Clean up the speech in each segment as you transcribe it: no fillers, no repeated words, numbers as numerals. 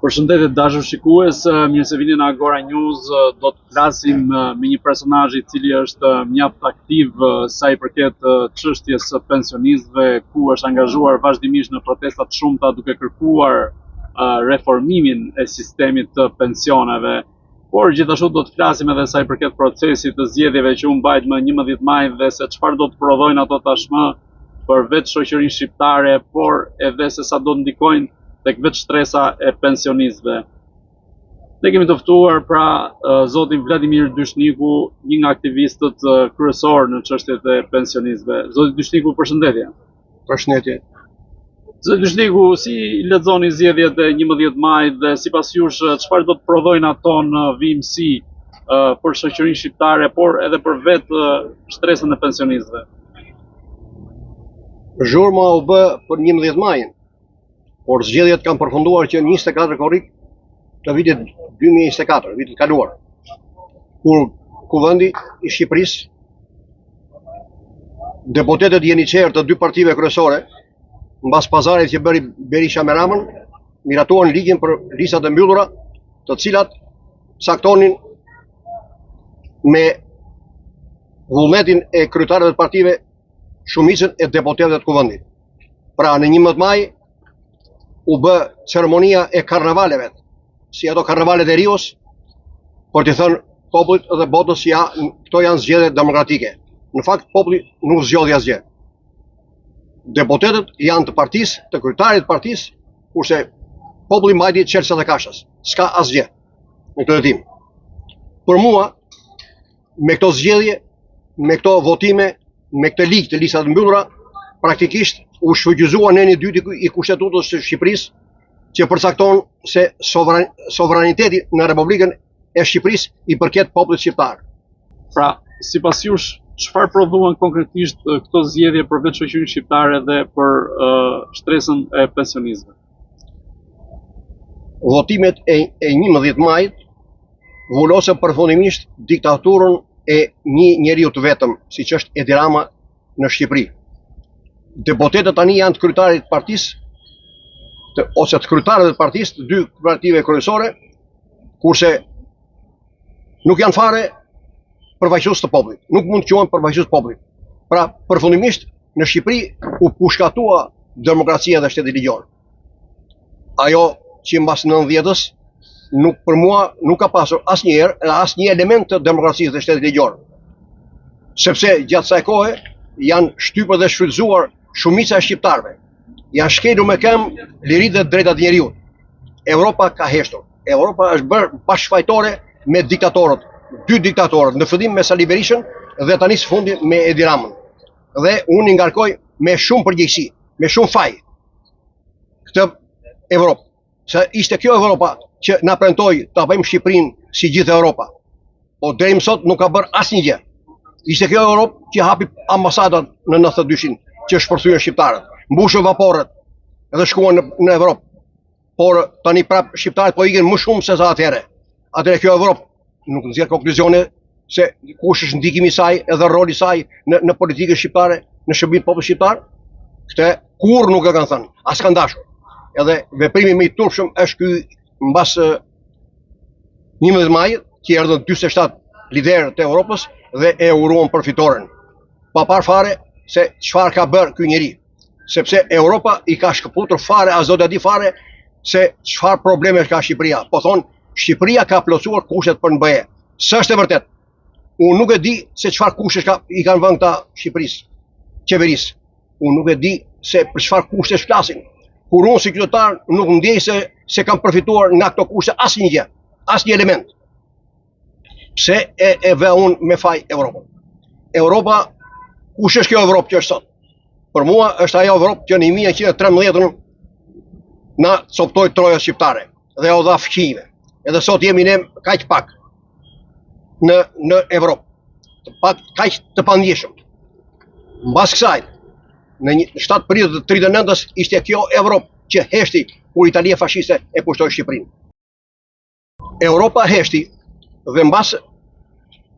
Përshëndetje dashur shikues, mirë se vini në Agora News. Do të flasim me një personazh i cili është mjaft aktiv sa i përket çështjes së pensionistëve, ku është angazhuar vazhdimisht në protesta të shumta duke kërkuar reformimin e sistemit të pensioneve. Por gjithashtu do të flasim edhe sa i përket procesit të zgjedhjeve që u mbajt më 11 maj dhe se çfarë do të prodhojnë ato tashmë për vetë shoqërinë shqiptare, por edhe se sa do të ndikojnë tek vetë shtresa e pensionistëve. Ne kemi të ftuar pra zotin Vladimir Dyshniku, një nga aktivistët kryesor në çështjet e pensionistëve. Zoti Dyshniku, përshëndetje. Përshëndetje. Zoti Dyshniku, si lexoni zgjedhjet e 11 majit dhe sipas jush çfarë do të prodhojnë ato në vijimësi për shoqërinë shqiptare, por edhe për vetë shtresën e pensionistëve? Zhurma u bë për 11 majin. Por zgjedhjet kanë përfunduar që 24 korrik të vitit 2024, vitit kaluar, kur Kuvendi i Shqipërisë, deputetët jeniçerë të dy partive kryesore, mbas pazarit që bëri Berisha me Ramën, miratuan ligjin për listat e mbyllura, të cilat saktonin me vullnetin e kryetarëve të partive shumicën e deputetëve të Kuvendit. Pra në 11 maj u bë ceremonia e karnavaleve, si ato karnavalet e Rios, për të thënë popullit dhe botës ja, këto janë zgjedhje demokratike. Në fakt, populli nuk zgjodhi asgjë. Deputetët janë të partisë, të kryetarit të partisë, kurse populli mbajti çelësat e kashës. S'ka asgjë në këtë hetim. Për mua, me këto zgjedhje, me këto votime, me këtë ligj të listat mbyllura, praktikisht u shfrytëzua neni i dytë i Kushtetutës së Shqipërisë, që përcakton se sovraniteti në Republikën e Shqipërisë i përket popullit shqiptar. Pra, sipas jush, çfarë prodhuan konkretisht këto zgjedhje për vetë shoqërinë shqiptare dhe për shtresën e pensionistëve? Votimet e 11 majit vulosën përfundimisht diktaturën e një njeriu të vetëm, siç është Edi Rama në Shqipëri. Deputetët tani janë të kryetarit të partisë, ose të kryetarëve të partisë të dy partive kryesore, kurse nuk janë fare përfaqësues të popullit, nuk mund të quhen përfaqësues të popullit. Pra, përfundimisht në Shqipëri u pushkatua demokracia dhe shteti ligjor. Ajo që mbas 90-s, për mua nuk ka pasur asnjëherë asnjë element të demokracisë dhe shtetit ligjor. Sepse gjatë kësaj kohe janë shtypur dhe shfrytëzuar shumica e shqiptarëve. Janë shkelur me këmbë liritë dhe drejtat e njeriut. Europa ka heshtur. Europa është bërë bashkëfajtore me diktatorët, dy diktatorët, në fillim me Sali Berishën dhe tani së fundi me Edi Ramën. Dhe unë i ngarkoj me shumë përgjegjësi, me shumë faj këtë Evropë. Se ishte kjo Europa që na premtoi ta bëjmë Shqipërinë si gjithë Europa. Po deri më sot nuk ka bërë asnjë gjë. Ishte kjo Europë që hapi ambasadat në 92-shin, që shpërthyen shqiptarët, mbushën vaporët edhe shkuan në Evropë. Por tani prap shqiptarët po ikin më shumë se sa atëherë. Atëherë kjo Evropë nuk nxjerr konkluzione se kush është ndikimi i saj edhe roli i saj në politikën shqiptare, në shërbim të popullit shqiptar. Këtë kurrë nuk e kanë thënë, as kanë dashur. Edhe veprimi më i turpshëm është ky mbas 11 majit, që erdhën 47 liderë të Europës dhe e uruan për fitoren. Pa parë fare se çfarë ka bërë ky njeri, sepse Europa i ka shkëputur fare, as do të di fare se çfarë probleme ka Shqipëria. Po thonë, Shqipëria ka plotësuar kushtet për NBE. S'është e vërtet. Unë nuk e di se çfarë kushtesh i kanë vënë këta Shqipërisë, qeverisë. Unë nuk e di se për çfarë kushtesh flasin. Kur unë si qytetar nuk ndjej se kam përfituar nga këto kushte asnjë gjë, asnjë element. Pse e vë unë me faj Europën? Europa, kush është kjo Europë që është sot? Për mua është ajo Europë që në 1913 na coptoi troja shqiptare dhe u dha fëmijëve. Edhe sot jemi ne kaq pak në Europë. Kaq të pandjeshëm. Mbas kësaj, në 7 prill të 39-s ishte kjo Europë që heshti kur Italia fashiste e pushtoi Shqipërinë. Europa heshti dhe mbas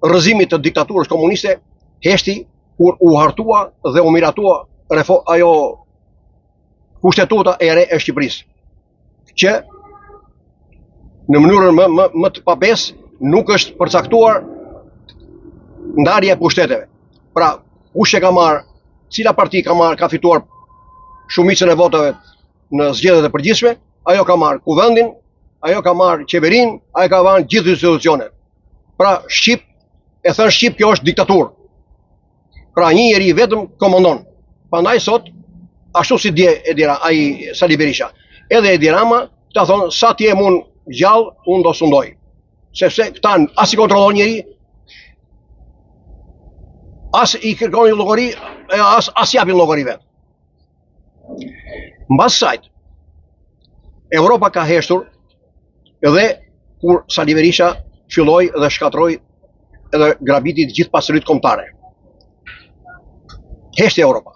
rrëzimit të diktaturës komuniste heshti kur u hartua dhe u miratua ajo kushtetuta e re e Shqipërisë, që në mënyrën më të pabesë, nuk është përcaktuar ndarja e pushteteve. Pra, kush e ka marrë, cila parti ka fituar shumicën e votave në zgjedhjet e përgjithshme, ajo ka marrë kuvendin, ajo ka marrë qeverinë, ajo ka marrë gjithë institucionet. Pra, e thënë Shqip, kjo është diktaturë. Pra, një njeri vetëm komandon. Prandaj sot, ashtu si dje ai Sali Berisha, edhe Edi Rama, ta thonë, sa ti e mun gjallë, unë do sundoj. Sepse këta as i kontrollon njeri, as i kërkon një llogari, as japin llogari vetë. Mbas sajt, Europa ka heshtur edhe kur Sali Berisha filloi dhe shkatroi edhe grabiti të gjithë pasuritë kombëtare. Heshti Europa.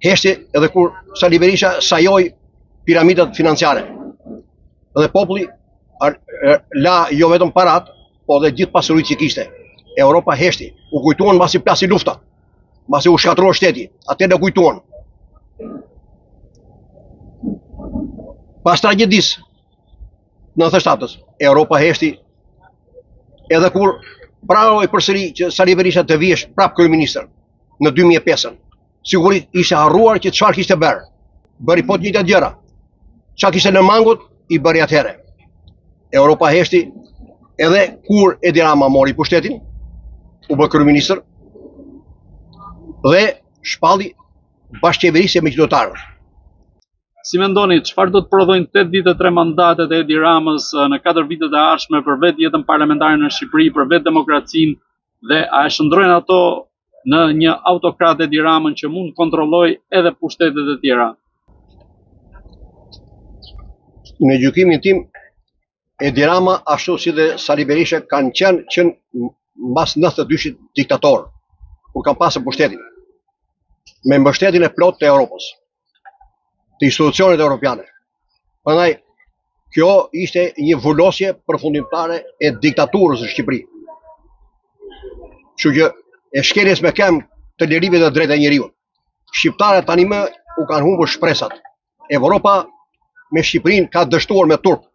Heshti edhe kur Sali Berisha sajoi piramidat financiare. Dhe populli la jo vetëm parat, po dhe gjithë pasuritë që kishte. Europa heshti. U kujtuan mbasi plasi lufta. Mbasi u shkatrua shteti. Atëherë u kujtuan. Pas tragjedisë 97-s, Europa heshti edhe kur pranoi përsëri që Sali Berisha të vihesh prap kryeministër në 2005-ën. Sigurisht ishte harruar që çfarë kishte bërë. Bëri po të njëjtat gjëra. Çka kishte në mangut i bëri atëherë. Europa heshti edhe kur Edi Rama mori pushtetin, u bë kryeministër dhe shpalli bashkëqeverisje me qytetarët. Si mendoni, çfarë do të prodhojnë 8 vite 3 mandatet e Edi Ramës në 4 vitet e ardhshme për vetë jetën parlamentare në Shqipëri, për vetë demokracinë, dhe a e shndrojnë ato në një autokrat Edi Ramën që mund kontrolloj edhe pushtetet e tjera? Në gjykimin tim, Edi Rama ashtu si dhe Sali Berisha kanë qenë mbas 92-shit diktator, kur kanë pasur pushtetin, me mbështetjen e plotë të Europës, të institucionet europiane. Prandaj, kjo ishte një vullosje përfundimtare e diktaturës në Shqipëri. Kështu që e shkeljes me këmbë të lirive dhe drejta e njeriut. Shqiptarët tani më u kanë humbur shpresat. Evropa me Shqipërinë ka dështuar me turp.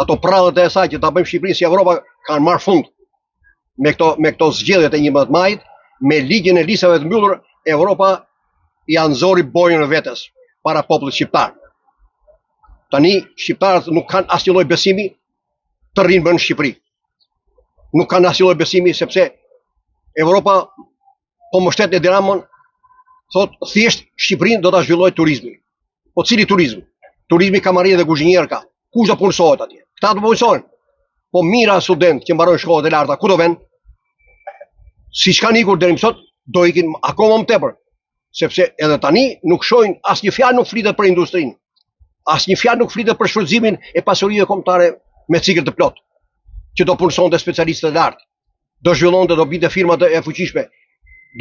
Ato prallet e saj që ta bëjmë Shqipërinë si Evropa kanë marrë fund. Me këto zgjedhjet e 11 majit, me ligjin e listave të mbyllur, Evropa ja nxori bojën e vetes para popullit shqiptar. Tani shqiptarët nuk kanë asnjë lloj besimi të rrinë në Shqipëri. Nuk kanë asnjë lloj besimi sepse Evropa po mbështet Edi Ramën, thot thjesht Shqipërinë do ta zhvillojë turizmi. Po cili turizm? Turizmi kamarie dhe kuzhinier ka. Kush do punësohet atje? Këta do punësojnë. Po mira student që mbarojnë shkollat e larta, ku do vën? Siç kanë ikur deri më sot, do ikin akoma më tepër. Sepse edhe tani nuk shohin, asnjë fjalë nuk flitet për industrinë. Asnjë fjalë nuk flitet për shfrytëzimin e pasurive kombëtare me cikël të plot, që do punësonte specialistë të lartë, do zhvillonte, do binte firmat e fuqishme,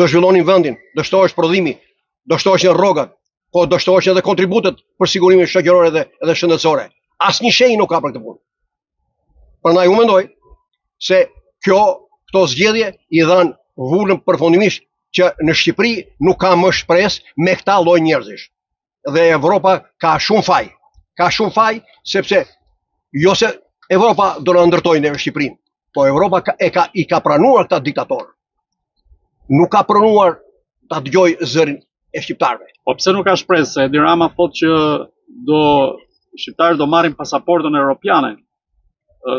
do zhvillonin vendin, do shtohesh prodhimi, do shtoheshin rrogat, po do shtoheshin edhe kontributet për sigurimin shoqëror edhe shëndetësore. Asnjë shenjë nuk ka për këtë punë. Prandaj unë mendoj se këto zgjedhje i dhan vullën përfundimisht që në Shqipëri nuk ka më shpresë me këta lloj njerëzish. Dhe Evropa ka shumë faj. Ka shumë faj sepse jo se Evropa do na ndërtojë në Shqipërinë, po Evropa i ka pranuar këta diktatorë. Nuk ka pranuar ta dëgjojë zërin e shqiptarëve. Po pse nuk ka shpresë? Se Edi Rama thotë që shqiptarët do marrin pasaportën europiane.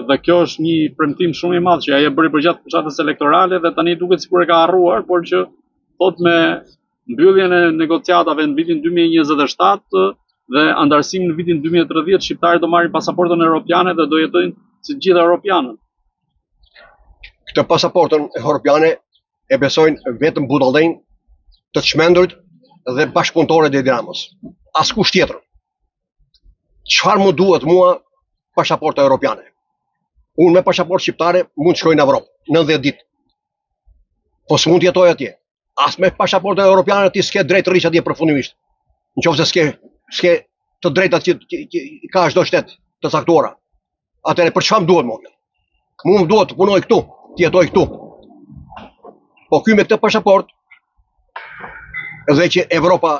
Dhe kjo është një premtim shumë i madh që ai e bëri përgjatë fushatës elektorale dhe tani duket sikur e ka harruar, por që thot me mbylljen e negociatave në vitin 2027 dhe andarësimin në vitin 2030 shqiptarët do marrin pasaportën europiane dhe do jetojnë si të gjithë europianët. Këtë pasaportën europiane e besojnë vetëm budallënj të çmendurit dhe bashkëpunëtorët e Edi Ramës. Askush tjetër. Çfarë më duhet mua pasaporta europiane? Unë me pasaportë shqiptare mund të shkoj në Evropë, 90 ditë. Po s'mund të jetoj atje. As me pasaportë europiane ti s'ke drejt rrish atje përfundimisht. Nëse s'ke të drejtat që ka çdo shtet të caktuara. Atëherë për çfarë më duhet mua? Mua më duhet të punoj këtu, të jetoj këtu. Po ky me këtë pasaportë edhe që Evropa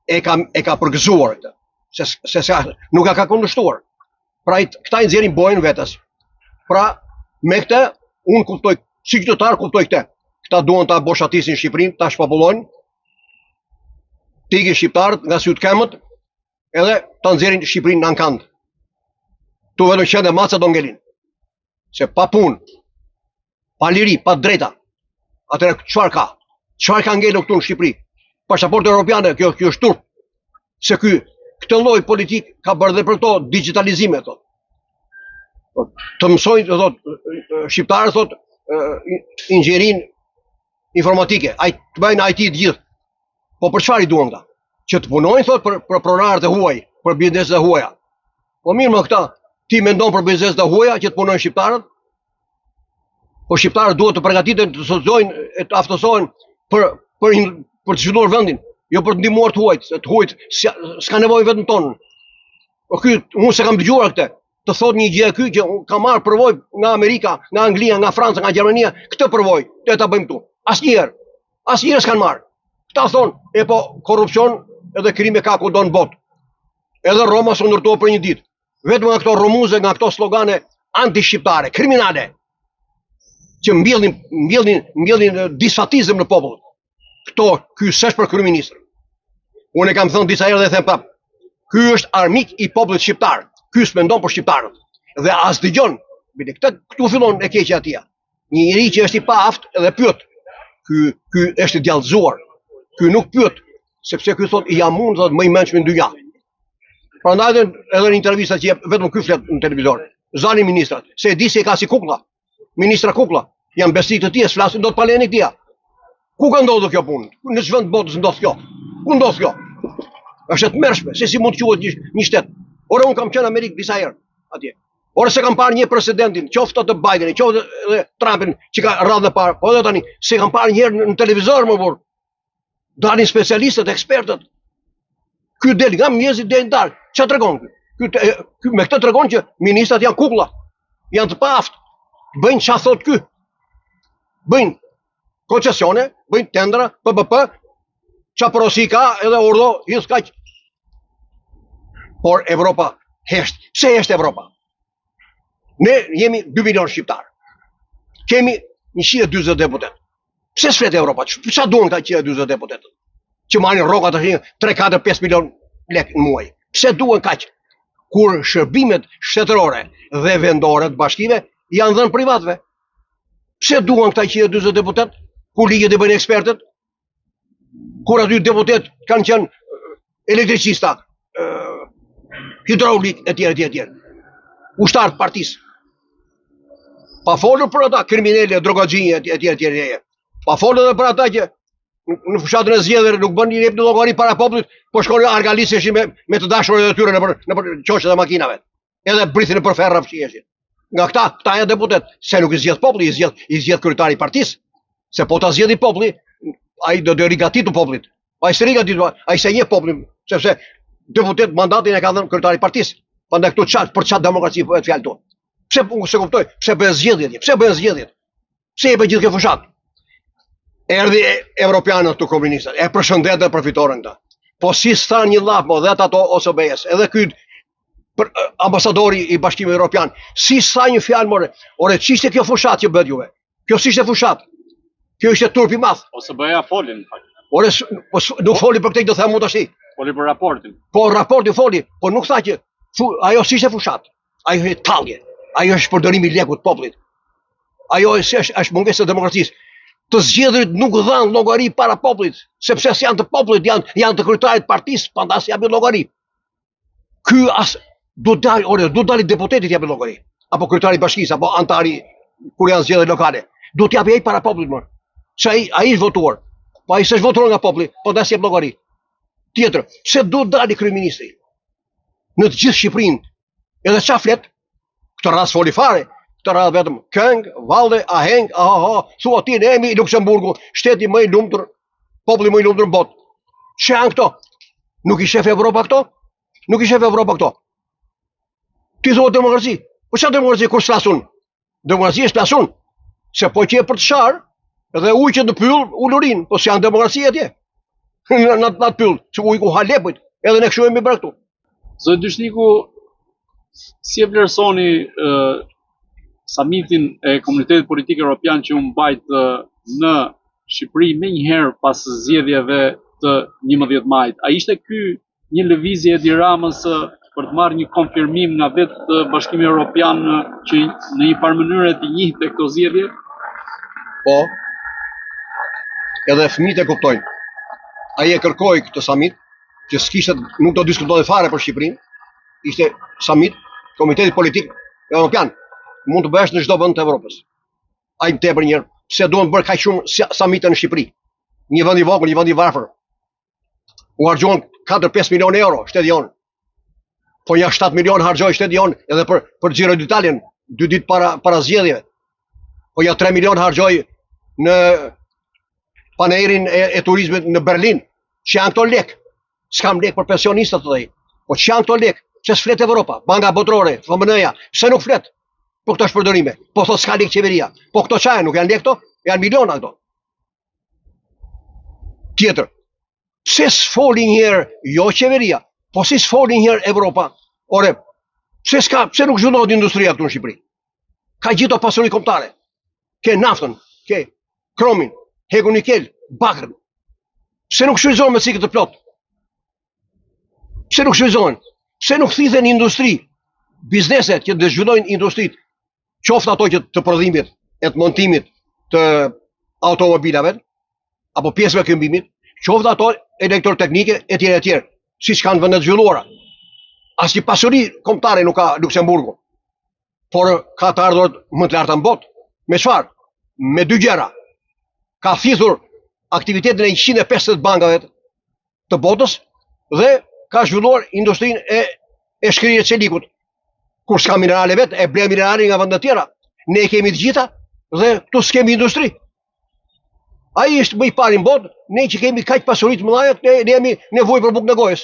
e ka përgëzuar këtë. Se nuk ka kundërshtuar. Pra këta i nxjerrin bojën vetës. Pra me këtë unë kuptoj, si qytetar kuptoj këtë. Këta duan ta boshatisin Shqipërinë, ta shpabullojnë, t'i shqiptarët nga sytë kemët, edhe ta nxjerrin Shqipërinë në ankand. Tu vetëm qenë maca do ngelin. Se pa punë, pa liri, pa drejta. Atëherë çfarë ka? Çfarë ka ngelur këtu në Shqipëri? Pasaportë europiane, kjo është turp. Se këtë lloj politik ka bërë dhe për këto digitalizime thotë. Të mësojnë thotë shqiptarët thotë inxhinierin informatike, të bëjnë IT të gjithë. Po për çfarë i duan këta? Që të punojnë thotë për pronarët e huaj, për bizneset e huaja. Po mirë më këta, ti mendon për bizneset e huaja që të punojnë shqiptarët? Po shqiptarët duhet të përgatiten, të sociojnë, të aftësohen për të zhvilluar vendin, jo për të ndihmuar të huajt, se të huajt s'ka nevojë vetëm tonën. Po unë se kam dëgjuar këtë, të thot një gjë ky që ka marrë përvojë nga Amerika, nga Anglia, nga Franca, nga Gjermania, këtë përvojë, le ta bëjmë këtu. Asnjëherë s'kan marrë. Këta thonë, po korrupsion edhe krime ka kudo në botë. Edhe Roma s'u ndërtohet për një ditë. Vetëm nga këto romuze, nga këto slogane anti-shqiptare, kriminale, që mbjellin disfatizëm në popull. Ky s'është për kryeministër. Unë e kam thënë disa herë dhe them prapë. Ky është armik i popullit shqiptar. Ky s'mendon për shqiptarët. Dhe as dëgjon. Këtu fillon e keqja atia. Një njeri që është i paaft edhe pyet. Ky është i djallëzuar. Ky nuk pyet, sepse ky thotë jam unë thotë më i mençur në dynja. Prandaj edhe në intervista që jep vetëm ky flet në televizor. Zani ministrat, se e di se e ka si kuklla. Ministra kuklla. Janë besnik të tij, flasin dot pa lejen e tij. Ku ka ndodhur kjo punë? Në ç'vend botës ndodh kjo? Ku ndodh kjo? Është të mërshme, se si mund të quhet një shtet. Ora unë kam qenë në Amerikë disa herë atje. Ora se kam parë një presidentin, qoftë të Bidenin, qoftë edhe Trumpin, që ka radhë parë, po edhe tani, se kam parë një herë në televizor më burr. Dalin specialistët, ekspertët. Ky del nga mjezi deri në darkë. Ç'a tregon ky? Ky me këtë tregon që ministrat janë kukulla. Janë të paaftë. Bëjnë ç'a thot ky. Bëjnë koncesione, bëjnë tendra, PPP, qa porosi ka edhe urdhë, hidh kaq. Por Evropa hesht. Pse hesht Evropa? Ne jemi 2 milion shqiptar. Kemi 140 deputet. Pse s'flet Evropa? Qa duan ka 140 deputet? Që marrin rroka të 3, 4, 5 milion lek në muaj. Pse duan kaq? Kur shërbimet shtetërore dhe vendore të bashkive janë dhënë privatëve. Pse duan këta 140 deputet? Kur ligjet e bëjnë ekspertët? Kur aty deputet kanë qenë elektricista, hidraulik, etj. Ushtar të partisë. Pa folur për ata kriminale, drogaxhinj, etj. Pa folur edhe për ata që në fushatën e zgjedhjeve nuk bën një llogari para popullit, po shkonin argaliseshin me të dashurit e tyre në çoqet e makinave. Edhe brithin për ferra fshiheshin. Nga këta janë deputet, se nuk i zgjedh populli, i zgjedh kryetari i partisë. Se po ta zgjedhë populli, ai do të rigatitu popullit. Ai s'e rigatitu, ai se një popull, sepse deputet mandatin e ka dhënë kryetari i partisë. Prandaj këtu për çfarë demokraci po e fjalë tu. Pse unë se kuptoj, pse bëhen zgjedhjet? Pse e bën gjithë kjo fushat? Erdhi evropianët këtu komunistët, e përshëndetën përfitoren këta. Po si thanë një llap mo dhe ato OSBE-s, edhe ky ambasadori i Bashkimit Evropian, si sa një fjalë more, ore ç'ishte kjo fushat që bëhet juve? Kjo s'ishte fushat. Kjo ishte turp i madh. OSBE-ja folin. Ore nuk foli për këtë, do them unë tash. Foli për raportin. Po raporti foli, po nuk tha që ajo s'ishte fushat. Ajo është tallje. Ajo është përdorimi i lekut popullit. Ajo është mungesa e demokracisë. Të zgjedhërit nuk dhanë llogari para popullit, sepse janë të popullit, janë të kryetarit të partisë, prandaj japin llogari. Ky do dali deputetit japin llogari, apo kryetari i bashkisë, apo antari kur janë zgjedhje lokale. Do t'japi ai para popullit më. Se ai është votuar. Po ai s'është votuar nga populli, po dashë jep llogari. Tjetër, pse do dali kryeministri në të gjithë Shqipërinë? Edhe çfarë flet? Këtë rast foli fare. Këtë rast vetëm këngë, valde, aheng, thua ti ne jemi Luksemburgu, shteti më i lumtur, populli më i lumtur në botë. Ç'e janë këto? Nuk i shef Evropa këto? Nuk i shef Evropa këto? Ti thua demokraci. Po çfarë demokraci kur s'flasun? Demokracia s'flasun. Se po që e për të sharë, edhe ujë që në pyll, ulurin, po s'janë demokraci atje. Në të pyll, që ujë ku halepojt, edhe ne këshu e mi bërë këtu. Zoti Dyshniku, Si e vlerësoni summitin e Komunitetit Politik Evropian që u mbajt në Shqipëri me njëherë pas zgjedhjeve të 11 majit? A ishte ky një lëvizje e Edi Ramës për të marrë një konfirmim nga vetë Bashkimi Evropian që në një farë mënyrë të njihte këto zgjedhje? Po, edhe fëmijët e kuptojnë. Ai e kërkoi këtë summit, që nuk do diskutohej fare për Shqipërinë. Ishte summit Komiteti Politik Evropian. Mund të bëhesh në çdo vend të Evropës. Ai më tepër njëherë, pse duan bërë kaq shumë summite në Shqipëri? Një vend i vogël, një vend i varfër. U harxhuan 4-5 milionë euro shteti jon. Po ja 7 milionë harxhoi shteti jon edhe për Giro d'Italian 2 ditë para zgjedhjeve. Po ja 3 milionë harxhoi në panairin e turizmit në Berlin. Që janë këto lek? S'kam lek për pensionistat të dhej. Po që janë këto lek? Që s'flet Evropa, Banka Botërore, FMN-ja, pse nuk flet për këto shpërdorime? Po thot s'ka lek qeveria. Po këto çaje nuk janë lek këto? Janë miliona këto. Tjetër, pse s'foli njëherë jo qeveria, po si s'foli njëherë Evropa? Ore, pse nuk zhvillohet industria këtu në Shqipëri? Ka gjithë pasuri kombëtare. Ke naftën, ke kromin, hegu nikel, bakrën. Pse nuk shfrytëzohen me cikël të plot? Pse nuk shfrytëzohen? Pse nuk thithen industri? Bizneset që të zhvillojnë industrit, qoftë ato që të prodhimit, e të montimit të automobilave, apo pjesëve këmbimit, qoftë ato elektroteknike etj, siç kanë vendet zhvilluara. Asnjë pasuri kombëtare nuk ka Luksemburgu. Por ka të ardhurat më të larta në botë. Me çfarë? Me dy gjëra. Ka thithur aktivitetin e 150 bankave të botës dhe ka zhvilluar industrinë e shkrirjes së çelikut. Kur s'ka minerale vet, e ble minerale nga vende të tjera. Ne i kemi të gjitha dhe këtu s'kemi industri. Ai është më i pari në botë, ne që kemi kaq pasuri të mëdha, ne jemi nevojë për bukë në gojës.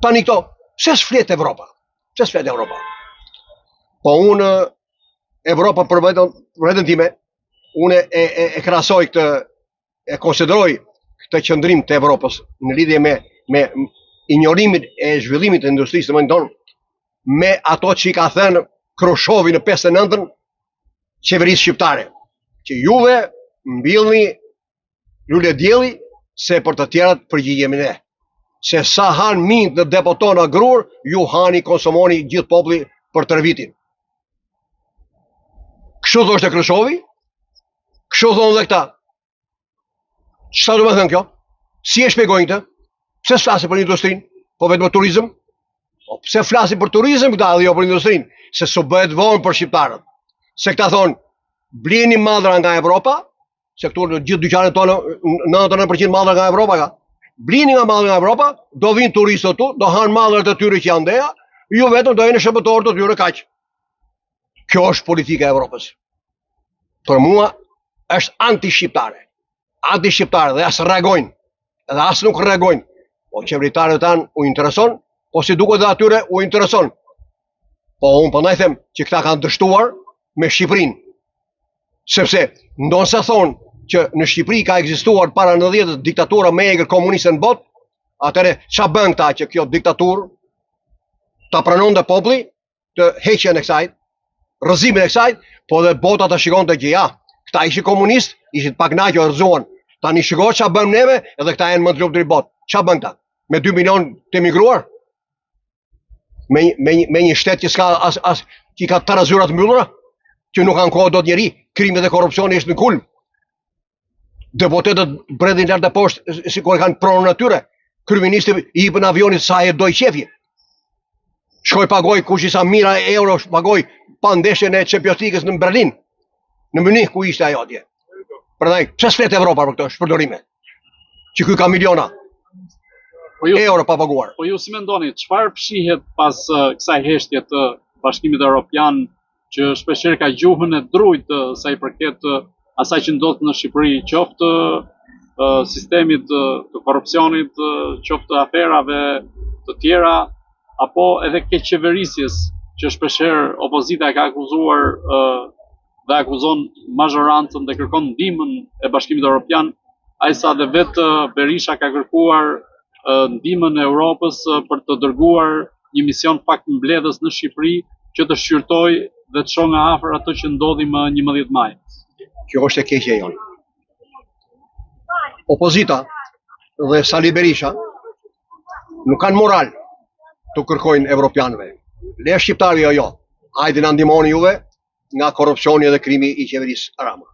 Tani këto, pse s'flet Evropa? Pse s'flet Evropa? Po unë Evropa për veten time, unë e krahasoj këtë, e konsideroj këtë qëndrim të Evropës në lidhje me injorimin e zhvillimit të industrisë të vendit tonë, me ato që i ka thënë Krushovi në 59-ën qeverisë shqiptare, që juve mbillni lule dielli se për të tjerat përgjigjemi ne. Se sa han mint në depot tona grur, ju hani, konsumoni gjithë populli për tërë vitin. Kështu thoshte Krushovi, kështu thonë dhe këta. Çfarë do të thënë kjo? Si e shpjegojnë këtë? Pse s'flasin për industrinë, po vetëm për turizëm? Po pse flasin për turizëm këta dhe jo për industrinë? Se s'u bëhet vonë për shqiptarët. Se këta thonë, blini mallra nga Evropa, se këtu në gjithë dyqanet tona 99% mallra nga Evropa ka. Blini nga mallra nga Evropa, do vinë turistët tu, do hanë mallrat e tyre që janë ndeja, ju vetëm do jeni shërbëtorë të tyre kaq. Kjo është politika e Evropës. Për mua është anti-shqiptare. Anti-shqiptare dhe as reagojnë. Edhe as nuk reagojnë. Po qeveritarët tanë u intereson, po si duket dhe atyre u intereson. Po unë përndaj them që këta kanë dështuar me Shqipërinë. Sepse ndonse thonë që në Shqipëri ka ekzistuar para 90 diktatura më e egër komuniste në botë, atëre ç'a bën këta që kjo diktaturë ta pranonte populli, të heqjen e kësaj, rrëzimin e kësaj, po dhe bota ta shikonte që ja, këta ishin komunistë, ishin pak naqë rrëzuan. Tani shiko ç'a bëm neve, edhe këta janë më të lumtur i botë. Ç'a bën këta? Me 2 milion të emigruar? Me një shtet që s'ka që ka tarazyra të mbyllura, që nuk kanë kohë dot njeri, krimet dhe korrupsioni është në kulm. Deputetët bredhin lart e poshtë, sikur kanë pronën atyre. Kryeministi i jepën avionit sa e doj qefje. Shkoj pagoj kush isa mira euro, pagoj pa ndeshjen e Champions League-s në Berlin. Në Munich ku ishte ajo atje. Prandaj, pse s'flet Evropa për këto shpërdorime? Që ky ka miliona euro pa paguar. Po ju si mendoni, çfarë fshihet pas kësaj heshtje të Bashkimit Evropian që shpeshherë ka gjuhën e drujt sa i përket asaj që ndodh në Shqipëri, qoftë sistemit të korrupsionit, qoftë aferave të tjera, apo edhe keqeverisjes që shpeshherë opozita ka akuzuar dhe akuzon mazhorancën dhe kërkon ndihmën e Bashkimit Evropian, ajsa dhe vetë Berisha ka kërkuar ndihmën e Europës për të dërguar një mision pak mbledhës në Shqipëri që të shqyrtoj dhe të shoh nga afër ato që ndodhi më 11 maj. Kjo është e keqja jonë. Opozita dhe Sali Berisha nuk kanë moral të kërkojnë evropianëve. Le shqiptarëve jo. Hajde na ndihmoni juve nga korrupsioni dhe krimi i qeverisë Rama.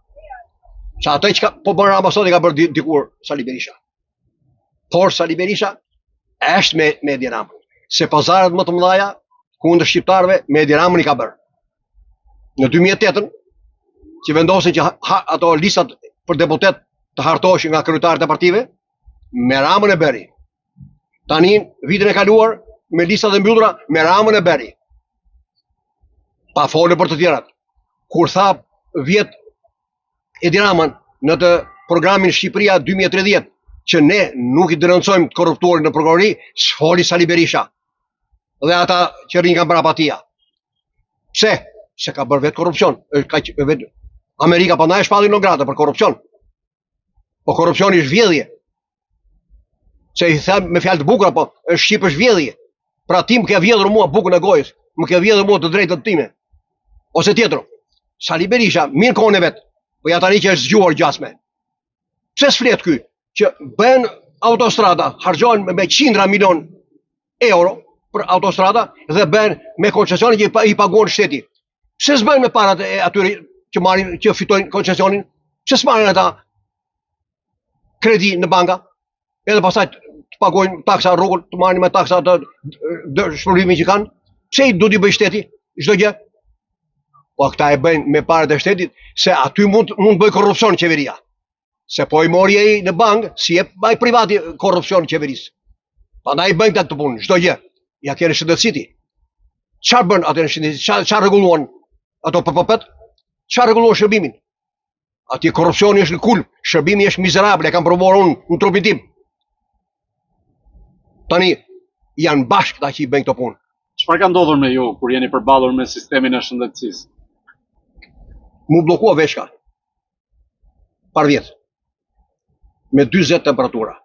Sa ato që po bën Rama sot e ka bërë dikur Sali Berisha. Por Sali Berisha është me Edi Ramën. Se pazaret më të mëdha kundër shqiptarëve me Edi Ramën i ka bërë. Në 2008 që vendosin që ato listat për deputet të hartoheshin nga kryetarët e partive, me Ramën e bëri. Tani vitin e kaluar me listat e mbyllura me Ramën e bëri. Pa folë për të tjerat. Kur tha vjet Edi Ramën në të programin Shqipëria 2030 që ne nuk i denoncojmë të korruptorin në prokurori, s'foli Sali Berisha dhe ata që rrinë nga brapa tia. Pse? Se ka bërë vetë korrupsion. Amerika pa na e shpalli në grata për korrupsion. Po korrupsioni është vjedhje. Se i them me fjalë të bukura, po Shqip është vjedhje. Pra ti më ke vjedhur mua bukën e gojës, më ke vjedhur mua të drejtën time. Ose tjetër, Sali Berisha, mirë kohën e vetë, po ja tani që është zgjuar gjasme. Pse s'flet ky që bën autostrada, harxhohen me qindra milion euro për autostrada dhe bën me koncesionin që i paguon shteti. Pse s'bën me parat e atyre që fitojnë koncesionin? Pse s'marrin ata kredi në banka? Edhe pastaj të pagojnë taksa rrugën, të marrin me taksa të shpërblimin që kanë. Pse i duhet i bëj shteti çdo gjë? Po këta e bëjnë me parat e shtetit se aty mund bëj korrupsion qeveria. Se po i mori ai në bankë, si e ai privati korrupsion qeverisë. Prandaj bëjnë këtë punë, çdo gjë. Ja keni shëndetësiti. Çfarë bën atë në shëndetësi? Çfarë rregulluan ato PPP-t? Çfarë rregulluan shërbimin? Aty korrupsioni është në kulm, shërbimi është mizerabël, e kam provuar unë në trupin tim. Tani janë bashkë ata që i bëjnë këto punë. Çfarë ka ndodhur me ju kur jeni përballur me sistemin e shëndetësisë? Mu bllokua veshka. Par vjet. Me 40 temperatura.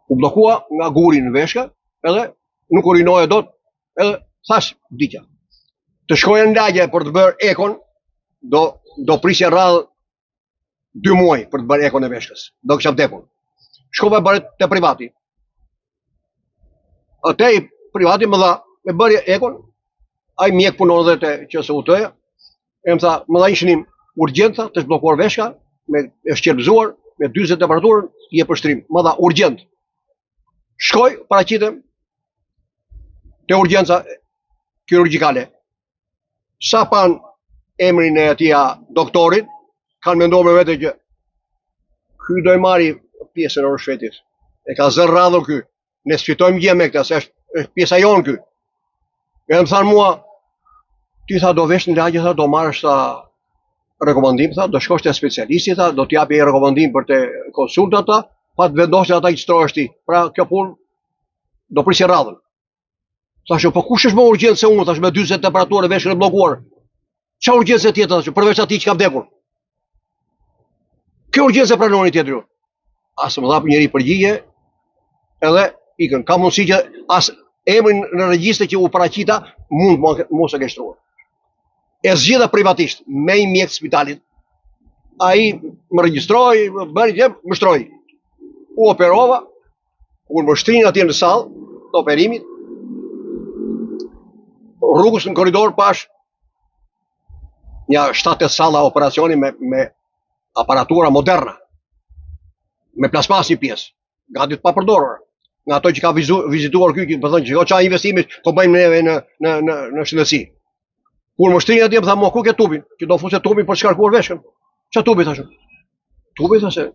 U bllokua nga guri në veshka, edhe nuk urinoja dot, edhe thash vdiqja. Të shkoja në lagje për të bërë ekon, do prisja radhë 2 muaj për të bërë ekon e veshkës. Do kisha vdekur. Shkova bëre te privati. Atë i privati më dha me bërje ekon, ai mjek punon dhe te QSUT-ja, e më tha, më dha një shënim urgjenta të zblokuar veshka, e shqetësuar, me 40 temperaturën, je përshtrim. Më dha urgjent. Shkoj, paraqitem te urgjenca kirurgjikale. Sa pan emrin e atia doktorit, kanë menduar me vete që ky do i marri pjesën e rëshvetit. E ka zërë radhur ky. Ne sfitojmë gjë me këta, se është pjesa jonë ky. E më thanë mua, ti tha do vesh në lagje, tha do marrësh tha rekomandim, tha do shkosh te specialisti, tha do t'japi rekomandim për te konsultata, pa të vendosë ata i çtrohesh ti. Pra kjo punë do prisje radhën. Thashë, po kush është më urgjent se unë, thash me 40 temperaturë veshkën e bllokuar. Çfarë urgjencë tjetër thash, përveç atij që ka vdekur. Kjo urgjencë pranoni tjetër ju. As më dha njëri përgjigje, edhe ikën. Ka mundësi që as emrin në regjistre që u paraqita mund mos e keq-shtruar. E zgjidha privatisht me një mjek të spitalit. Ai më regjistroi, bëri më shtroi. U operova, kur më shtrin atje në sallë të operimit, rrugës në korridor pash një 7-8 salla operacioni me aparatura moderna, me plasmas një pjesë, gati të papërdorura. Nga ato që ka vizituar ky, po thonë që çfarë investimi po bëjmë neve në shëndetësi. Kur më shtrin atje më tha, "Mo ku ke tubin?" Që do fusë tubin për të shkarkuar veshkën. Ç'a tubi thashë? Tubi thashë,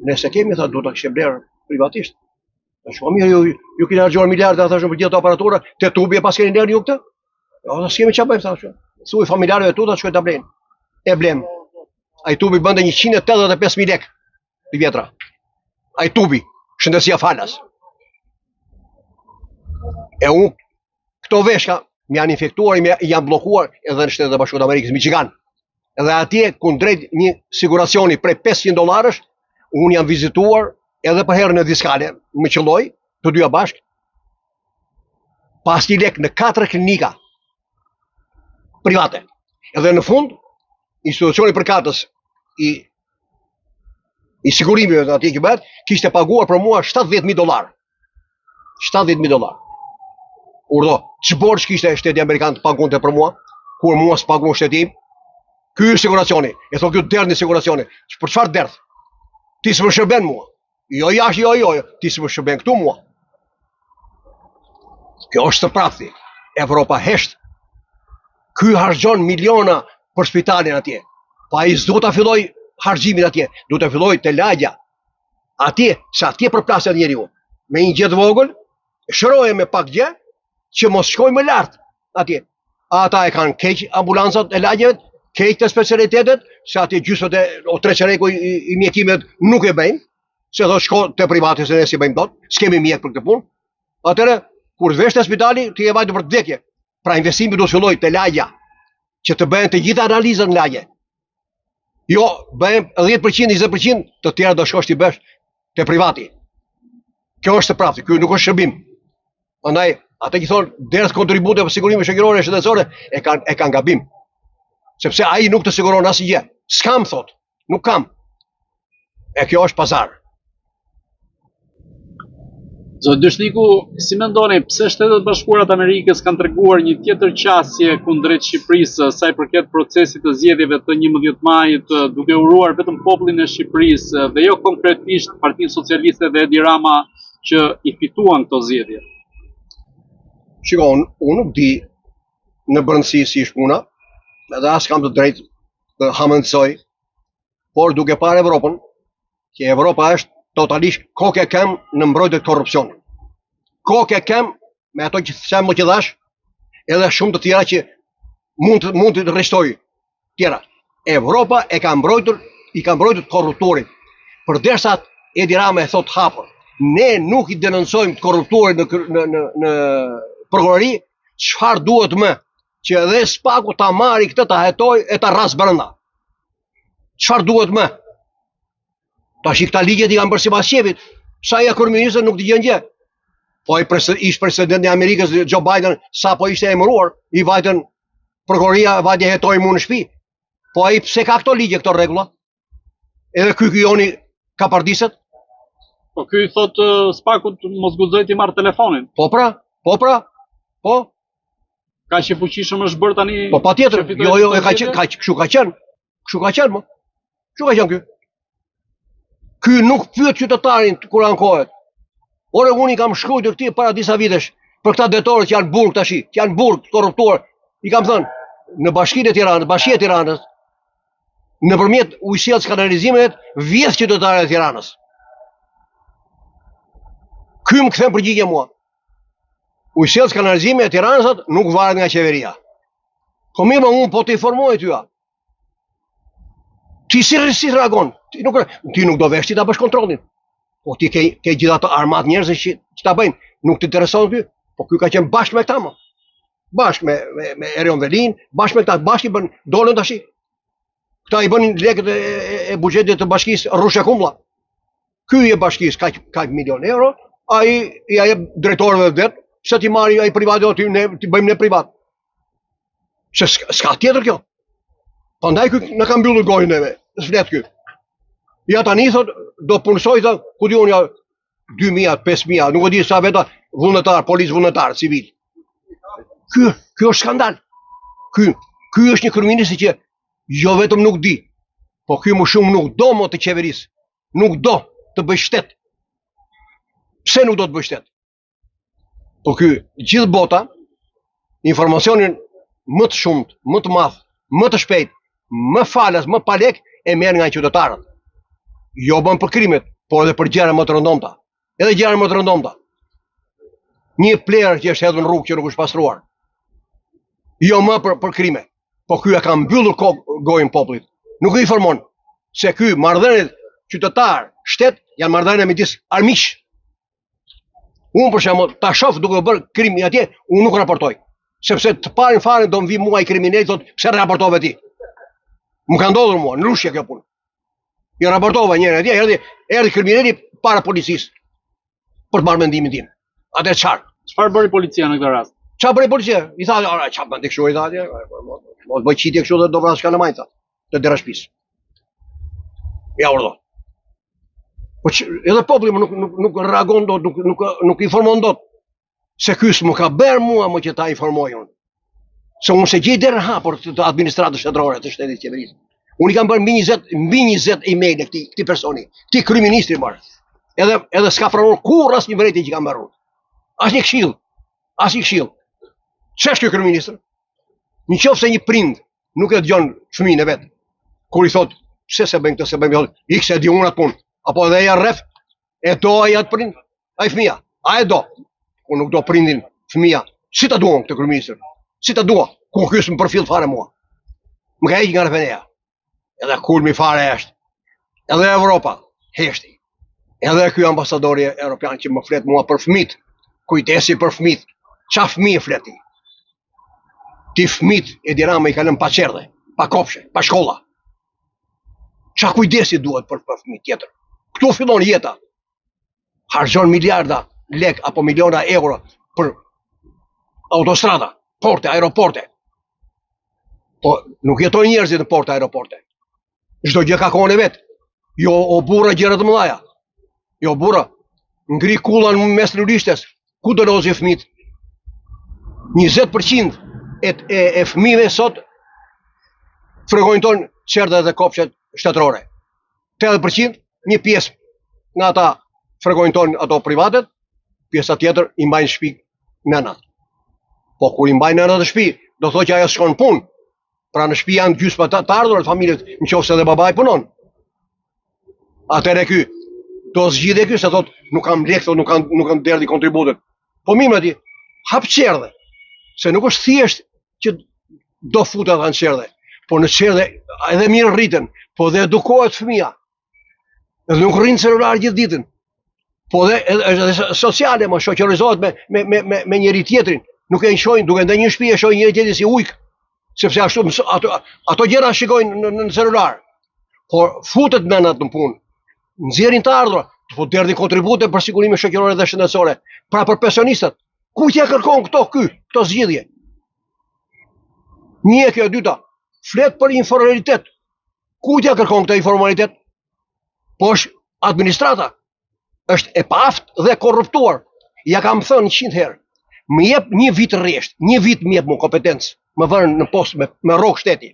nëse kemi tha do ta kishë bler privatisht. Tash po mirë, ju keni harxuar miliarda thashë për gjithë ato aparatura, te tubi e pas keni lënë ju këtë? Jo, s'kemi ç'a bëjmë thashë. Thuaj familjarëve tu ta shkojnë ta blejnë. E blem. Ai tubi bënte 185.000 lekë i vjetra. Ai tubi, shëndetësia falas. E unë, këto veshka më janë infektuar, janë bllokuar edhe në Shtetet e Bashkuara të Amerikës, Michigan. Edhe atje, kundrejt një siguracioni prej $500, unë jam vizituar edhe për herën e diskale, më qëlloj, të dyja bashkë, pas një lek në 4 klinika private. Edhe në fund, institucioni përkatës i sigurimive të atje që bëhet, kishte paguar për mua $70.000. $70.000. Urdo, që borç kishte shteti Amerikan të pagunte për mua, kur mua s'pagun shteti im? Ky është siguracioni. E thon ky derdh në siguracioni. Për çfarë derdh? Ti s'më shërben mua. Jo jashtë, jo, ti s'më shërben këtu mua. Kjo është të prapti. Evropa hesht. Ky harxhon miliona për spitalin atje. Pa ai s'do ta filloj harxhimin atje. Do ta filloj te lagja. Atje, sa atje përplaset njeriu. Me një gjë të vogël, shëroje me pak gjë që mos shkoj më lart atje. Ata e kanë keq ambulancat e lagjeve, keq të specialitetet, se atje gjysmët o treqereku i mjekimet nuk e bëjnë, se do shko te privati se ne si bëjmë dot, s'kemi mjek për këtë punë. Atëre, kur vesh te spitali, ti e vajtë për vdekje. Pra investimi do të filloj te lagja, që të bëhen të gjitha analizat në lagje. Jo, bëhen 10%, 20%, të tjera do shkosh ti bësh te privati. Kjo është të prapti, kjo nuk është shërbim. Andaj, ata që thonë derdh kontribute për sigurime shoqërore shëndetësore e kanë gabim. Sepse ai nuk të siguron asgjë. S'kam thot, nuk kam. E kjo është pazar. Zoti Dyshniku, si mendoni pse Shtetet Bashkuara të Amerikës kanë treguar një tjetër qasje kundrejt Shqipërisë sa i përket procesit të zgjedhjeve të 11 majit, duke uruar vetëm popullin e Shqipërisë dhe jo konkretisht Partinë Socialiste dhe Edi Rama që i fituan këto zgjedhje? Shikon, unë nuk di në brëndësi si është puna, edhe as kam të drejtë të hamendësoj, por duke parë Evropën, që Evropa është totalisht kokë e kem në mbrojtje të korrupsionit. Kokë e kem me ato që them që dash, edhe shumë të tjera që mund të rrestoj tjera. Evropa i ka mbrojtur korruptorit. Përderisa Edi Rama e thot hapur, ne nuk i denoncojmë korruptorit në prokurori, çfarë duhet më? Që edhe Spaku ta marri këtë, ta hetoj e ta rras brenda. Çfarë duhet më? Tash këta ligjet i kanë bërë sipas shefit. Sa ja kryeministri nuk dëgjon gjë. Po ish presidenti i Amerikës Joe Biden sapo ishte emëruar, i vajtën prokuroria vajte hetoi mua në shtëpi. Po ai pse ka këto ligje, këto rregulla? Edhe ky joni ka pardiset? Po ky thot Spakut mos guxoj ti marr telefonin. Po. Ka që fuqishëm është bërë tani. Po patjetër, jo, kështu ka qenë. Kështu ka qenë ky. Ky nuk pyet qytetarin kur ankohet. Ore unë i kam shkruar këtij para disa vitesh për këta detorë që janë burg tash, që janë burg korruptor. I kam thënë në Bashkinë e Tiranës, nëpërmjet ujësillës kanalizimit vjedh qytetarët e Tiranës. Ky më kthen përgjigje mua. Ujësillës kanalizimit e Tiranës nuk varet nga qeveria. Po mirë, unë po të informoj tyja. Ti si reagon? Ti nuk do vesh ti ta bësh kontrollin. Po ti ke gjitha të armat njerëz që ta bëjnë. Nuk të intereson ty? Po ky ka qenë bashkë me këta më. Bashkë me Erion Velin, bashkë me këta, bashkë i bën dolën tash. Këta i bënin lekët e buxhetit të bashkisë rrushe kumlla. Ky i bashkisë ka milion euro, ai i jep drejtorëve vet, se ti marri ai privat do ti bëjmë ne privat. Se s'ka tjetër kjo. Prandaj ky na ka mbyllur gojën neve. S'flet ky. Ja tani thot do punësoj thot, ku diun ja 2000, 5000, nuk e di sa veta vullnetar, policë vullnetar, civil. Ky është skandal. Ky është një kryeminist që jo vetëm nuk di, po ky më shumë nuk do më të qeverisë. Nuk do të bëj shtet. Pse nuk do të bëj shtet? Po ky gjithë bota informacionin më të shumt, më të madh, më të shpejt, më falas, më pa lek e merr nga qytetarët. Jo bën për krimet, por edhe për gjëra më të rëndomta. Edhe gjëra më të rëndomta. Një plerë që është hedhur në rrugë që nuk është pastruar. Jo më për krime. Po ky e ka mbyllur gojën popullit. Nuk e informon se ky marrëdhëniet qytetar, shtet janë marrëdhënie midis armiqsh. Unë për shembull ta shoh duke bërë krim atje, unë nuk raportoj. Sepse të parin fare do më vi mua i kriminal thotë pse raportove ti. Më ka ndodhur mua në Rushje kjo punë. I raportova njëri atje, erdhi kriminali para policisë për të marrë mendimin tim. Atë çfarë? Çfarë bëri policia në këtë rast? Qa bëri policia? I tha, qa bëndi kështu, i tha, mos bëj qitje kështu dhe do vrasë ka në majtë, të dera shpis. Ja urdo. Po edhe populli nuk reagon dot, nuk informon dot. Se ky s'më ka bërë mua më që ta informoj unë. Se unë se gjej derën hapur të administratës shtetërore të shtetit qeverisë. Unë i kam bërë mbi 20 email këtij personi, këtij kryeministri marr. Edhe s'ka pranuar kurrë asnjë vërejtje që kam bërë. Asnjë këshill. Asnjë këshill. Ç'është ky kryeministër? Nëse një prind nuk e dëgjon fëmijën e vet, kur i thot pse se bën këtë, se bën këtë, ik se di unë atë punë. Apo edhe ja rreth, e do ai atë prind, ai fëmia, a e do. Unë nuk do prindin fëmia. Si ta duam këtë kryeministër? Si ta dua? Ku ky s'më përfill fare mua. Më ka heqë nga rrethënia. Edhe kulmi fare është. Edhe Evropa heshti. Edhe ky ambasadori evropian që më flet mua për fëmijët. Kujdesi për fëmijët. Qa fëmijë fleti? Ti fëmijët e Dirama i kalën pa qerdhe, pa kopshe, pa shkolla. Qa kujdesi duhet për fëmijët tjetër? Këtu fillon jeta. Harxhon miliarda lek apo miliona euro për autostrada, porte, aeroporte. Po nuk jetojnë njerëzit në porte, aeroporte. Çdo gjë ka kohën e vet. Jo o burra gjëra të mëdha. Jo burra, ngri kullën mes lulishtes. Ku do lozi fëmijët? 20% e fëmijëve sot frekojnë tonë qerdhe dhe kopshet shtetërore. 80% një pjesë nga ata frekojnë tonë ato privatet, pjesa tjetër i mbajnë shtëpi nënat. Po kur i mbajnë nënat në shtëpi, do thotë që ajo shkon punë. Pra në shtëpi janë gjysma të ardhurat familjet, nëse edhe babai punon. Atëherë ky do zgjidhë ky se thotë nuk kam lekë, nuk kam derdhi kontributet. Po mirë ti, hap qerdhe. Se nuk është thjesht që do futet në qerdhe, po në qerdhe edhe mirë rriten, po dhe edukohet fëmia. Edhe nuk rrin celular gjithë ditën. Po edhe sociale më shoqërizohet me njëri tjetrin. Nuk e njohin, duke ndër një shtëpi e shohin njëri tjetrin si ujk, sepse ashtu ato gjëra shikojnë në celular. Por futet nënat në punë, nxjerrin të ardhurat, po derdhin kontribute për sigurimin shoqëror dhe shëndetësore. Pra për pensionistat, ku t'ja kërkon këto zgjidhje? Një kjo e dyta, flet për informalitet. Ku t'ja kërkon këtë informalitet? Po është administrata. Është e paftë dhe korruptuar. Ja kam thënë 100 herë. Më jep një vit rresht, një vit më jep më kompetencë, më vënë në postë me rrok shteti.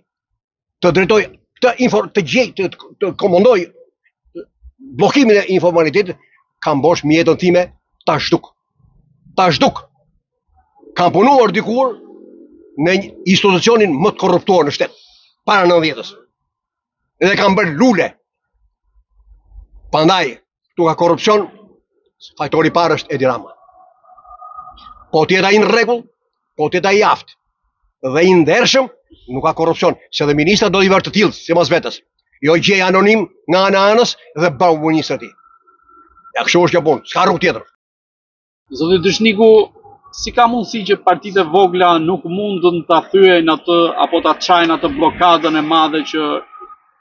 Të drejtoj të komandoj bllokimin e informalitetit, kam bosh mjetën time ta zhduk. Ta zhduk. Kam punuar dikur në institucionin më të korruptuar në shtet, para 90-s. Edhe kam bërë lule. Prandaj, këtu ka korrupsion, fajtori i parë është Edi Rama. Po tjeta i në rregull, po tjeta i aftë. Dhe i ndershëm, nuk ka korrupsion, se dhe ministra do t'i vërë të tillë, si mos vetës. Jo gjej anonim nga anës dhe bau ministra ti. Ja kështu është kjo punë, s'ka rrugë tjetër. Zoti Dyshniku, si ka mundësi që partitë e vogla nuk mundën ta thyejnë atë apo ta çajnë atë blokadën e madhe që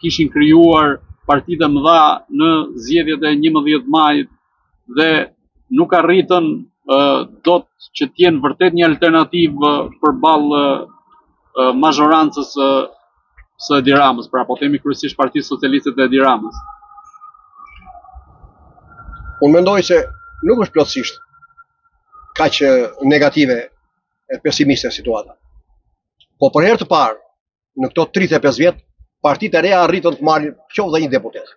kishin krijuar partitë e mëdha në zgjedhjet e 11 majit dhe nuk arritën dot që të jenë vërtet një alternativë përballë mazhorancës së Edi Ramës, pra po themi kryesisht Partisë Socialiste të Edi Ramës. Unë mendoj se nuk është plotësisht kaq negative e pesimiste situata. Po për herë të parë, në këto 35 vjet, partitë e reja arritën të marrin qoftë dhe një deputet.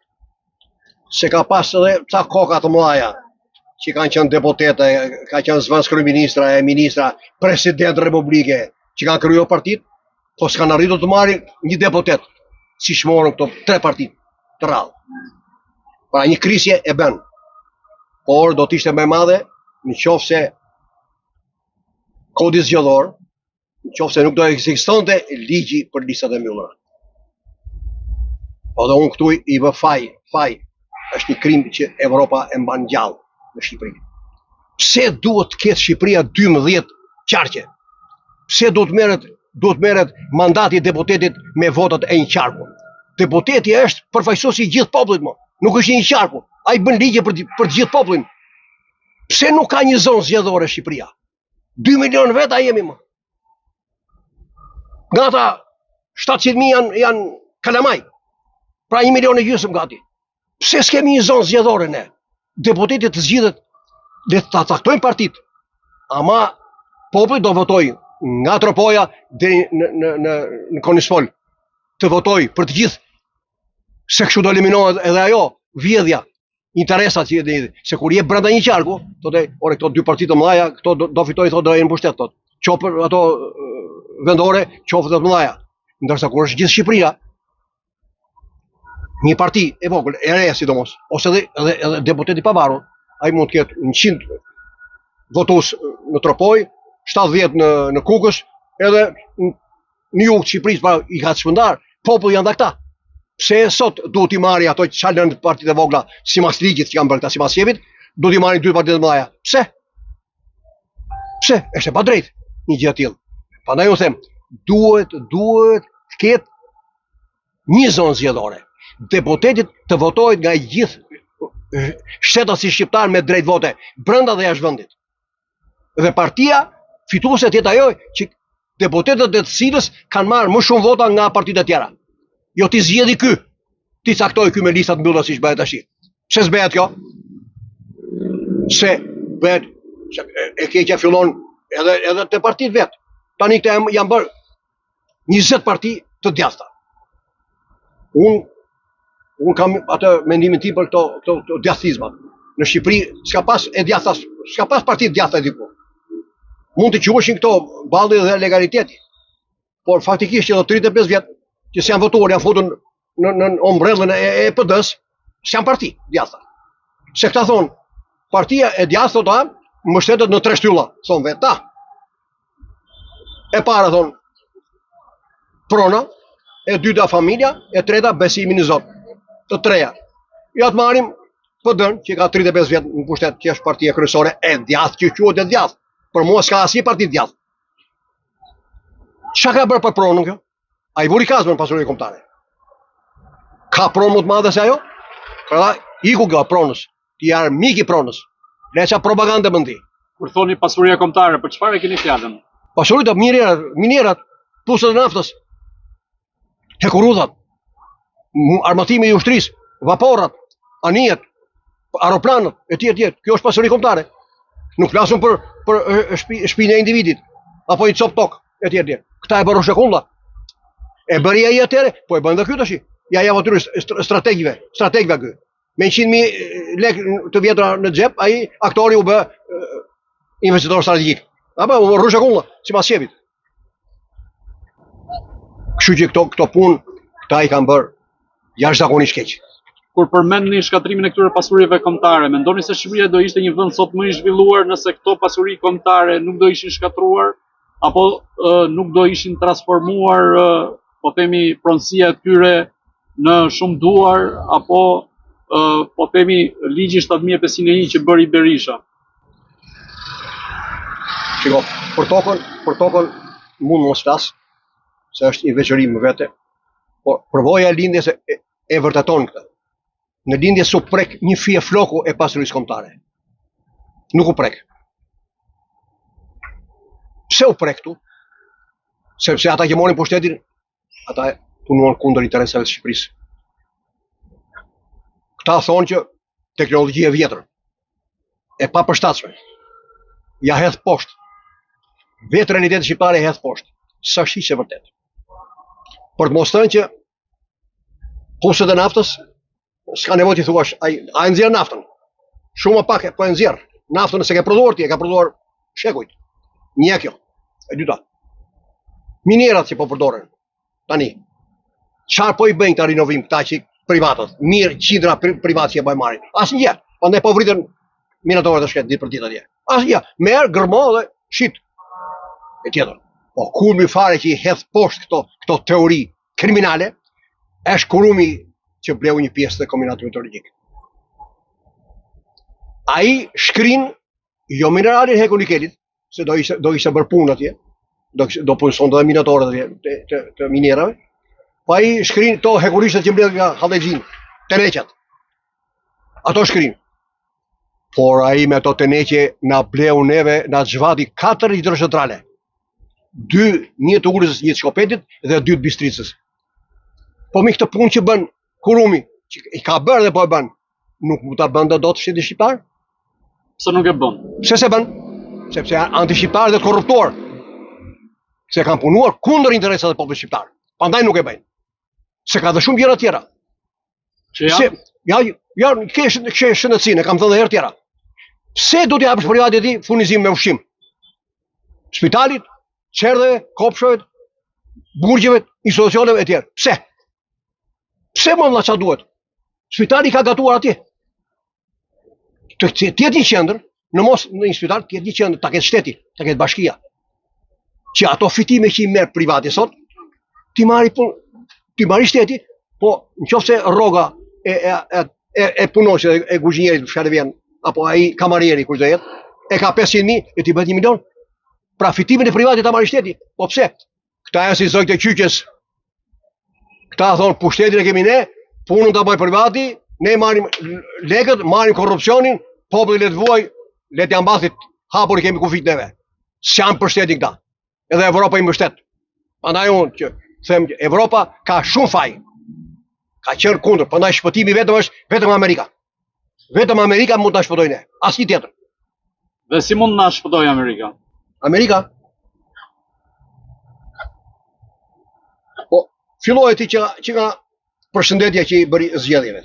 Se ka pas edhe ca koka të mëdha që kanë qenë deputete, ka qenë zvans kryeministra, ministra, president republike, që kanë krijuar partitë, po s'kan arritur të marrin një deputet, siç morën këto 3 partitë të rrallë. Pra një krisje e bën. Por do të ishte më e madhe nëse kodi zgjedhor, nëse nuk do ekzistonte ligji për listat e mbyllura. Po dhe unë këtu i vë faj, është një krim që Evropa e mban gjallë në Shqipëri. Pse duhet të ketë Shqipëria 12 qarqe? Pse duhet merret mandati i deputetit me votat e një qarku? Deputeti është përfaqësuesi i gjithë popullit, nuk është një qarku. Ai bën ligje për të gjithë popullin. Pse nuk ka një zonë zgjedhore Shqipëria? 2 milion veta jemi më. Nga ta 700.000 janë kalamaj. Pra 1 milion e gjysmë gati. Pse s'kemi një zonë zgjedhore ne? Deputetit të zgjidhet dhe të caktojnë partit. Ama populli do votoj nga Tropoja deri në Konispol. Të votoj për të gjithë. Se kështu do eliminohet edhe ajo vjedhja, interesat që se kur je brenda një qarku, thotë, ore këto dy parti të mëdha, këto do fitojnë, thotë, do jenë mbështet, thotë. Qoftë ato vendore, qoftë të mëdha. Ndërsa kur është gjithë Shqipëria, një parti e vogël, e re sidomos, ose edhe deputeti i pavarur, ai mund të ketë 100 votues në Tropoj, 70 në Kukës, edhe në jug të Shqipërisë pra i ka shpërndar, populli janë këta. Pse sot duhet i marri ato që çalën partitë e vogla, sipas ligjit që kanë bërë këta, sipas jepit, duhet i marrin dy partitë të mëdha. Pse? Pse? Është pa drejt një gjë e tillë. Prandaj u them, duhet të ketë një zonë zgjedhore. Deputetit të votohet nga gjithë shtetasit shqiptar me drejt vote, brenda dhe jashtë vendit. Dhe partia fituese të jetë ajo që deputetët e të cilës kanë marrë më shumë vota nga partitë e tjera. Jo ti zgjedhi ky, ti caktoj ky me listat mbyllura siç bëhet tash. Pse s'bëhet kjo? Se bëhet e keqja fillon edhe te partitë vet. Tani këta janë bërë 20 parti të djathta. Unë kam atë mendimin tim për këto djathtizmat. Në Shqipëri s'ka pas e djathta, s'ka pas parti të djathta diku. Mund të quheshin këto balli dhe legaliteti. Por faktikisht që do 35 vjet që s'janë votuar, janë futur në ombrellën e PD-s, s'janë parti djathta. Se këta thonë, partia e djathta ta mbështetet në 3 shtylla, thonë vetë ta. E para thonë prona, e dyta familja, e treta besimi në Zot. Të treja. Ja të marrim PD-n që ka 35 vjet në pushtet, që është partia kryesore e djathtë, që quhet e djathtë. Për mua s'ka asnjë parti djathtë. Çka ka bërë për pronën kjo? Ai vuri kazmën pasurinë kombëtare. Ka pronë më të madhe se ajo? Pra, iku nga pronës. Ti je armik i pronës. Leça propagandë mendi. Kur thoni pasuria kombëtare, për çfarë keni fjalën? Pasuritë minerat, pusët e naftës, hekurudhat, armatimi i ushtrisë, vaporrat, anijet, aeroplanët, etj. Kjo është pasuri kombëtare. Nuk flasim për shpinë e individit, apo i cop tok, etj. Këta e bërë shekulla. E bëri ai atëre, po e bën edhe ky tash. Ja jam aty strategëve ky. Me 100.000 lekë të vjetra në xhep, ai aktori u bë investitor strategjik. Apo u rru shekulla, sipas shefit. Kështu që këto punë, këta i kanë bërë jashtëzakonisht keq. Kur përmendni shkatrimin e këtyre pasurive kombëtare, mendoni se Shqipëria do ishte një vend sot më i zhvilluar nëse këto pasuri kombëtare nuk do ishin shkatruar, apo nuk do ishin transformuar, po themi, pronësia e tyre në shumë duar, apo po themi ligji 7501 që bëri Berisha? Shiko, për tokën mund mos flas, se është një veçori më vete, por përvoja e lindjes e vërteton këtë. Në lindje s'u prek një fije floku e pasurisë kombëtare. Nuk u prek. Pse u prek këtu? Sepse ata që morin pushtetin, ata punuan kundër interesave të Shqipërisë. Këta thonë që teknologjia e vjetër, e papërshtatshme, ja hedh poshtë. Vetë realiteti shqiptar e hedh poshtë. S'është hiç e vërtetë. Për të mos thënë që pusët e naftës s'ka nevojë të thuash, ai nxjerr naftën. Shumë pak po e nxjerr. Naftën nëse ke prodhuar ti, e ka prodhuar shekujt. Një kjo. E dyta. Minerat që po përdoren tani. Çfarë po i bëjnë ta rinovim këta që privatët? Mirë, qindra privat që e bëjnë marrin. Asnjë. Prandaj po vritën minatorët e shket ditë për ditë atje. Asnjë. Merr, gërmo dhe shit. E tjetër. Po kulmi fare që i hedh poshtë këto teori kriminale është Kurumi që bleu një pjesë të kombinatit metallurgjik. Ai shkrin jo mineralin Heku Nikelit, se do ishte bërë punë atje, do punëson edhe minatorët atje të minerave, po ai shkrin to hekurishtet që mbledh nga Hallexhin, Tereqat. Ato shkrin. por ai me ato të neqe na bleu neve, na zhvati 4 hidrocentrale. 2, një të Ulës, një të Shkopetit dhe 2 të Bistricës. Po mi këtë punë që bën Kurumi, që i ka bërë dhe po e bën, nuk mu ta bën dot shteti shqiptar? Pse nuk e bën? Pse se bën? Sepse janë anti-shqiptar dhe korruptor. Se kanë punuar kundër interesave të popullit shqiptar. Prandaj nuk e bëjnë. Se ka dhe shumë gjëra tjera. Që janë? Ja, ke shëndetësinë, kam thënë edhe herë tjera. Pse do t'i japësh privatit ti furnizim me ushqim? Spitalit, qerdheve, kopshëve, burgjeve, institucioneve e tjerë. Pse? Pse më vëlla çfarë duhet? Spitali ka gatuar atje. Të jetë një qendër, në një spital, të jetë një qendër, ta ketë shteti, ta ketë bashkia. Që ato fitime që i merr privati sot, ti marri shteti, po nëse rroga e punonjës e kuzhinierit çfarë vjen, apo ai kamarieri kush do jetë, e ka 500.000 e ti bëhet 1 milion. Pra fitimin e privatit ta marri shteti. Po pse? Këta janë si zogët e qyqes. Këta thonë pushtetin e kemi ne, punën ta bëj privati, ne marrim lekët, marrim korrupsionin, populli le të vuaj, le të ambathit hapur i kemi kufit neve. S'janë për shtetin këta. Edhe Evropa i mbështet. Prandaj unë që them që Evropa ka shumë faj. Ka qenë kundër, prandaj shpëtimi vetëm është vetëm Amerika. Vetëm Amerika mund ta shpëtojë ne, asnjë tjetër. Dhe si mund na shpëtojë Amerika? Amerika? Po, filloi ti që nga përshëndetja që i bëri zgjedhjeve.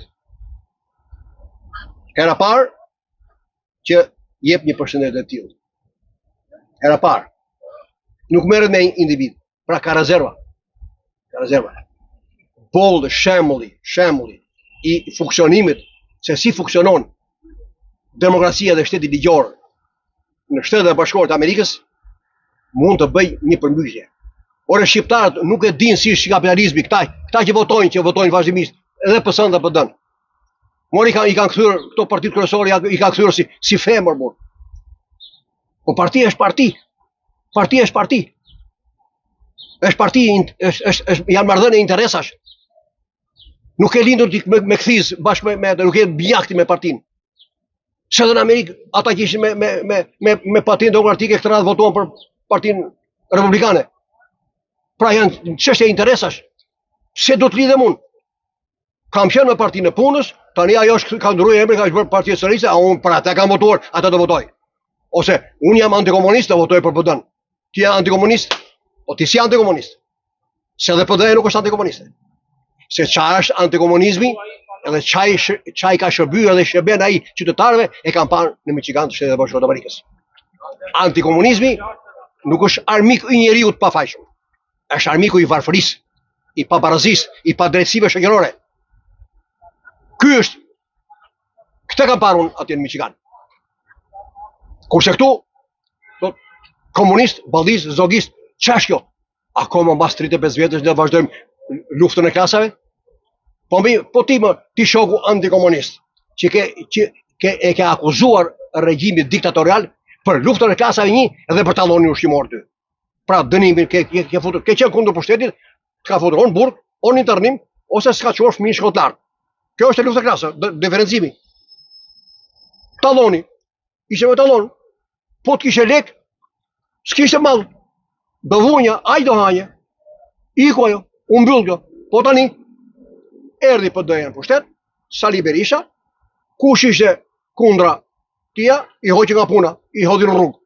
Hera parë që jep një përshëndetje të tillë. Hera parë. Nuk merret me individ, pra ka rezerva. Ka rezerva. Bollë shembulli i funksionimit se si funksionon demokracia dhe shteti ligjor në Shtetet e Bashkuara të Amerikës mund të bëj një përmbyshje. Ore shqiptarët nuk e dinë si është kapitalizmi, këta që votojnë vazhdimisht, edhe PS-n dhe PD-n. Mori i kanë kthyer këto partitë kryesore, i kanë kthyer si femër burr. Po partia është parti. Partia është parti. Është parti, janë marrëdhënie interesash. Nuk e lindur me kthiz bashkë me nuk e bjakti me partinë. Se dhe në Amerikë, ata që ishin me partinë demokratike këtë radhë votuan për partinë republikane. Pra janë çështje interesash. Pse do të lidhem unë? Kam qenë në partinë e punës, tani ajo ka ndryshuar emrin, ka bërë Partia Socialiste, a unë për atë kam votuar, atë do votoj. Ose unë jam antikomunist, do votoj për PD-n. Ti je antikomunist, o ti si antikomunist. Se edhe PD-ja nuk është antikomuniste. Se çfarë është antikomunizmi, edhe çai ka shërbyer edhe shërben ai qytetarëve e kanë parë në Michigan të Shtetit Bashkuar të Amerikës. Antikomunizmi nuk është armik i njeriu të pafajshëm. Është armiku i varfërisë, i pabarazisë, i padrejtësive shoqërore. Këtë kam parë unë atje në Michigan. Kurse këtu, komunist, ballist, zogist, ç'është kjo? Akoma mbas 35 vjetësh ne vazhdojmë luftën e klasave? Po ti shoku antikomunist, që e ke akuzuar regjimin diktatorial për luftën e klasave një edhe për tallonin ushqimor ty. Pra dënimin ke qenë kundër pushtetit, ka futur on burg, on internim, ose s'ka çuar fëmijë shkollar. Kjo është e lufta klasave, diferencimi. Talloni, ishte me tallon, po të kishe lek, s'kishte mall. Do vunja, ai do hanje. Iko ajo, u mbyll kjo. Po tani erdhi PD-ja në pushtet, Sali Berisha, kush ishte kundra tia, i hoqi nga puna, i hodhi në rrugë.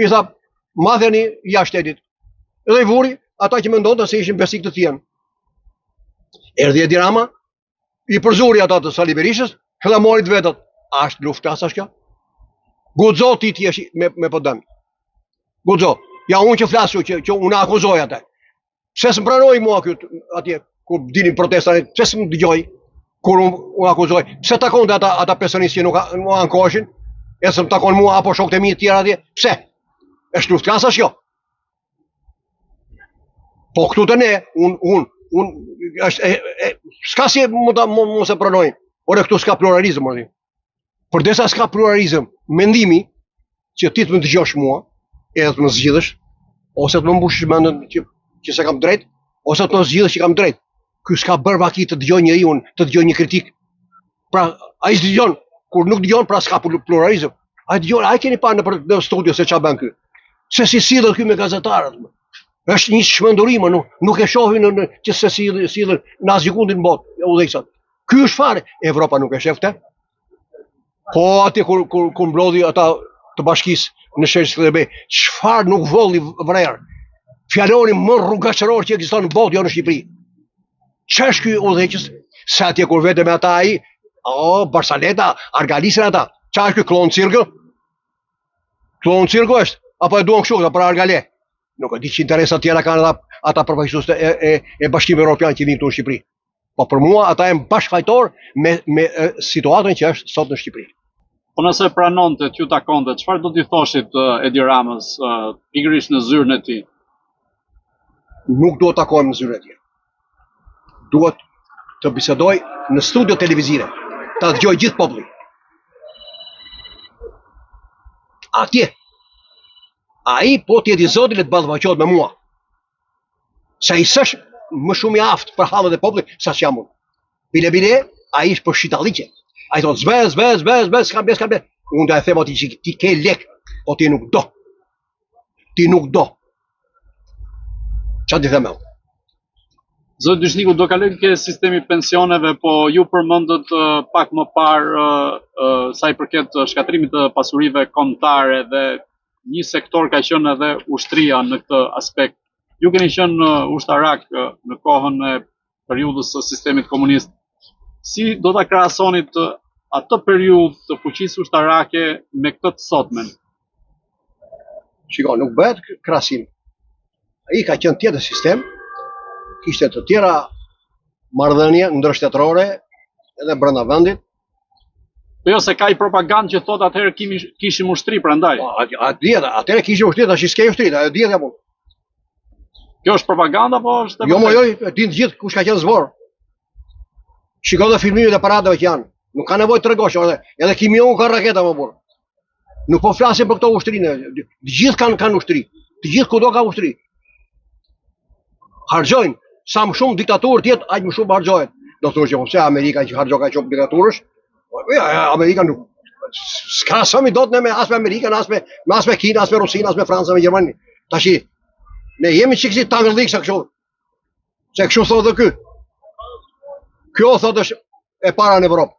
I tha, madheni jashtë shtetit. Edhe i vuri ata që mendonte se ishin besik të tjerë. Erdhi Edi Rama, i përzuri ata të Sali Berishës, edhe mori të vetët. A është luftë klasash kjo? Guxo ti jesh me PD-n. Guxo. Ja unë që flasju që unë akuzoj atë. Pse s'm pranoi mua këtu atje kur dinin protestat, pse s'm dëgjoi kur unë akuzoj? Pse takon ata personistë që nuk ankoheshin? E s'm takon mua apo shokët e mi të tjerë atje? Pse? Është luftë klasash kjo? Po këtu të ne, unë s'ka si mos e pranojnë. Ore këtu s'ka pluralizëm, ordi. Përdesa s'ka pluralizëm, mendimi që ti të më dëgjosh mua, edhe të më zgjidhësh, ose të më mbushësh mendën që se kam drejt, ose të më zgjidhësh që kam drejt. Ky s'ka bërë vaki të dëgjoj njeriu, të dëgjoj një kritik. Pra, ai s'dëgjon, kur nuk dëgjon pra s'ka pluralizëm. Ai dëgjon, ai keni parë në studio se ç'a bën ky. Se si sillet ky me gazetarët. Është një shmenduri, nuk e shohin që se sillen në asnjë kundin botë, udhëheqësat. Ky është fare, Evropa nuk e shef këtë. Po aty kur mblodhi ata të bashkisë në shesh Skënderbej, çfarë nuk volli vrerë. Fjaloni më rrugaqëror që ekziston në botë, jo në Shqipëri. Ç'është ky udhëheqës? Sa atje kur vete me ata ai, Barsaleta, Argalisën ata. Ç'a është ky klon cirkë? Klon cirkë është? Apo e duan kështu për Argale? Nuk e di që interesa tjera kanë ata përfaqësues e Bashkimit Evropian që vinë këtu në Shqipëri. Po për mua ata janë bashkëfajtor me situatën që është sot në Shqipëri. Po nëse pranonte, t'ju takonte, çfarë do t'i thoshit Edi Ramës pikërisht në zyrën e tij? Nuk duhet takohem në zyrën e tij. Duhet të bisedoj në studio televizive, ta dëgjoj gjithë populli. Atje. Ai po t'jeti zoti le të ballafaqohet me mua. Se ai s'është më shumë i aftë për hallet e popullit sa jam unë. Bile, ai është për shitalliqe. Ai thot zbes, s'ka bes. Unë do e them aty që ti ke lek, po ti nuk do. Ti nuk do. Çfarë di them unë? Zoti Dyshniku, do kalojmë ke sistemi pensioneve, po ju përmendët pak më parë sa i përket shkatrimit të pasurive kombëtare dhe një sektor ka qenë edhe ushtria në këtë aspekt. Ju keni qenë ushtarak në kohën e periudhës së sistemit komunist. Si do ta krahasonit atë periudhë të fuqisë ushtarake me këtë të sotmen? Shiko, nuk bëhet krahasim. Ai ka qenë tjetër sistem, kishte të tjera marrëdhënie ndërshtetërore edhe brenda vendit. Po jo se ka i propagandë që thot atëherë kishim ushtri prandaj. Atëherë kishim ushtri, tash s'ke ushtri, ajo dihet apo. Kjo është propaganda apo është? Jo, e din të gjithë kush ka qenë zbor. Shiko dhe filmimet e paradave që janë. Nuk ka nevojë të tregosh, edhe Kim Jong ka raketa më burr. Nuk po flasim për këto ushtrinë. Të gjithë kanë ushtri. Të gjithë kudo ka ushtri. Harxojnë. Sa më shumë diktaturë tjetë, aq më shumë harxohet. Do të thonë që pse Amerika që harxon ka qenë diktaturësh, Amerika nuk s'ka sa mi dot ne me as me Amerikën, as me Kinë, as me Rusinë, as me Francën, me Gjermaninë. Tashi ne jemi çiksi tangëlliksa kështu. Se kështu thotë ky. Kjo thotë është e para në Evropë.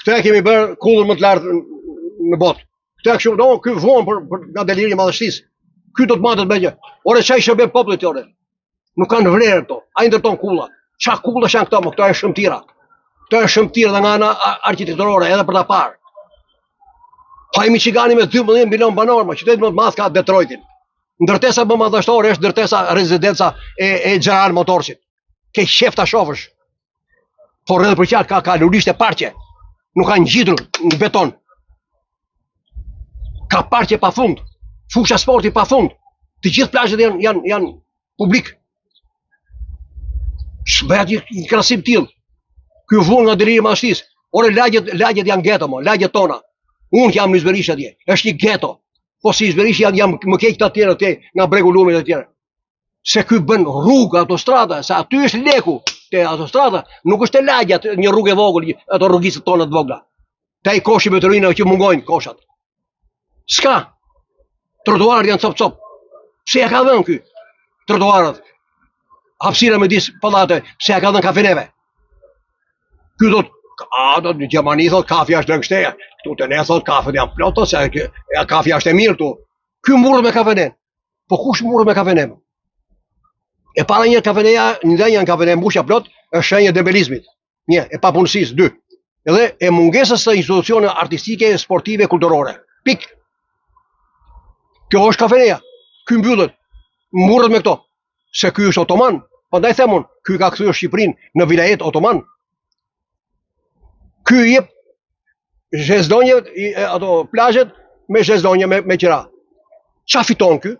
Këtë e kemi bërë kullën më të lartë në botë. Këtë e kështu, ky vuan për nga deliri i madhështisë. Ky do të matet me gjë. Ore çaj shërbim popullit tonë. Nuk kanë vlerë këto. Ai ndërton kulla. Çka kullash janë këto? Këto janë shëmtira. Këto janë shëmtira dhe nga ana arkitektorore edhe për ta parë. Pa i Michigani me 12 milion banor, qyteti më të madh ka Detroitin. Ndërtesa më madhështore është ndërtesa rezidenca e General Motorsit. Ke shef ta shofësh. Por edhe për qartë ka lulishte parqe. Nuk ka ngjitur në beton. Ka parqe pafund. Fusha sporti pafund. Të gjithë plazhet janë publik. S'bëhet një krahasim tillë. Ky vun nga deliri i madhështisë. Ore lagjet janë geto, lagjet tona. Unë jam në Zberish atje. Është një geto. Po si Zberish jam më keq të tjerë atje nga bregu Lumit e tjerë. Se ky bën rrugë, autostrada, se aty është leku. Te autostrada nuk është e lagjat, një rrugë e vogël, ato rrugisët tona të vogla. Te ai koshi me të rinjë që mungojnë koshat. S'ka. Trotuarët janë cop. Pse ja ka dhënë ky? Trotuarët. Hapësira me dis pallate, pse ja ka dhënë kafeneve? Ky do në Gjermani thot kafja është lëngështeja. Këtu të ne thot kafet janë ploto, se kafja është e mirë këtu. Ky mburret me kafenen. Po kush mburret me kafenen? E para një kafeneja, një kafene mbushja plot, është shenjë dembelizmit. Një, e papunësisë, 2. Edhe e mungesës të institucione artistike, sportive, kulturore. Pik. Kjo është kafeneja. Ky mbyllet. Mburret me këto. Se ky është otoman. Prandaj themun, ky ka kthyer Shqipërinë në vilajet otoman. Ky jep zhezdonje, ato plazhet me zhezdonje me qira. Qa fiton ky?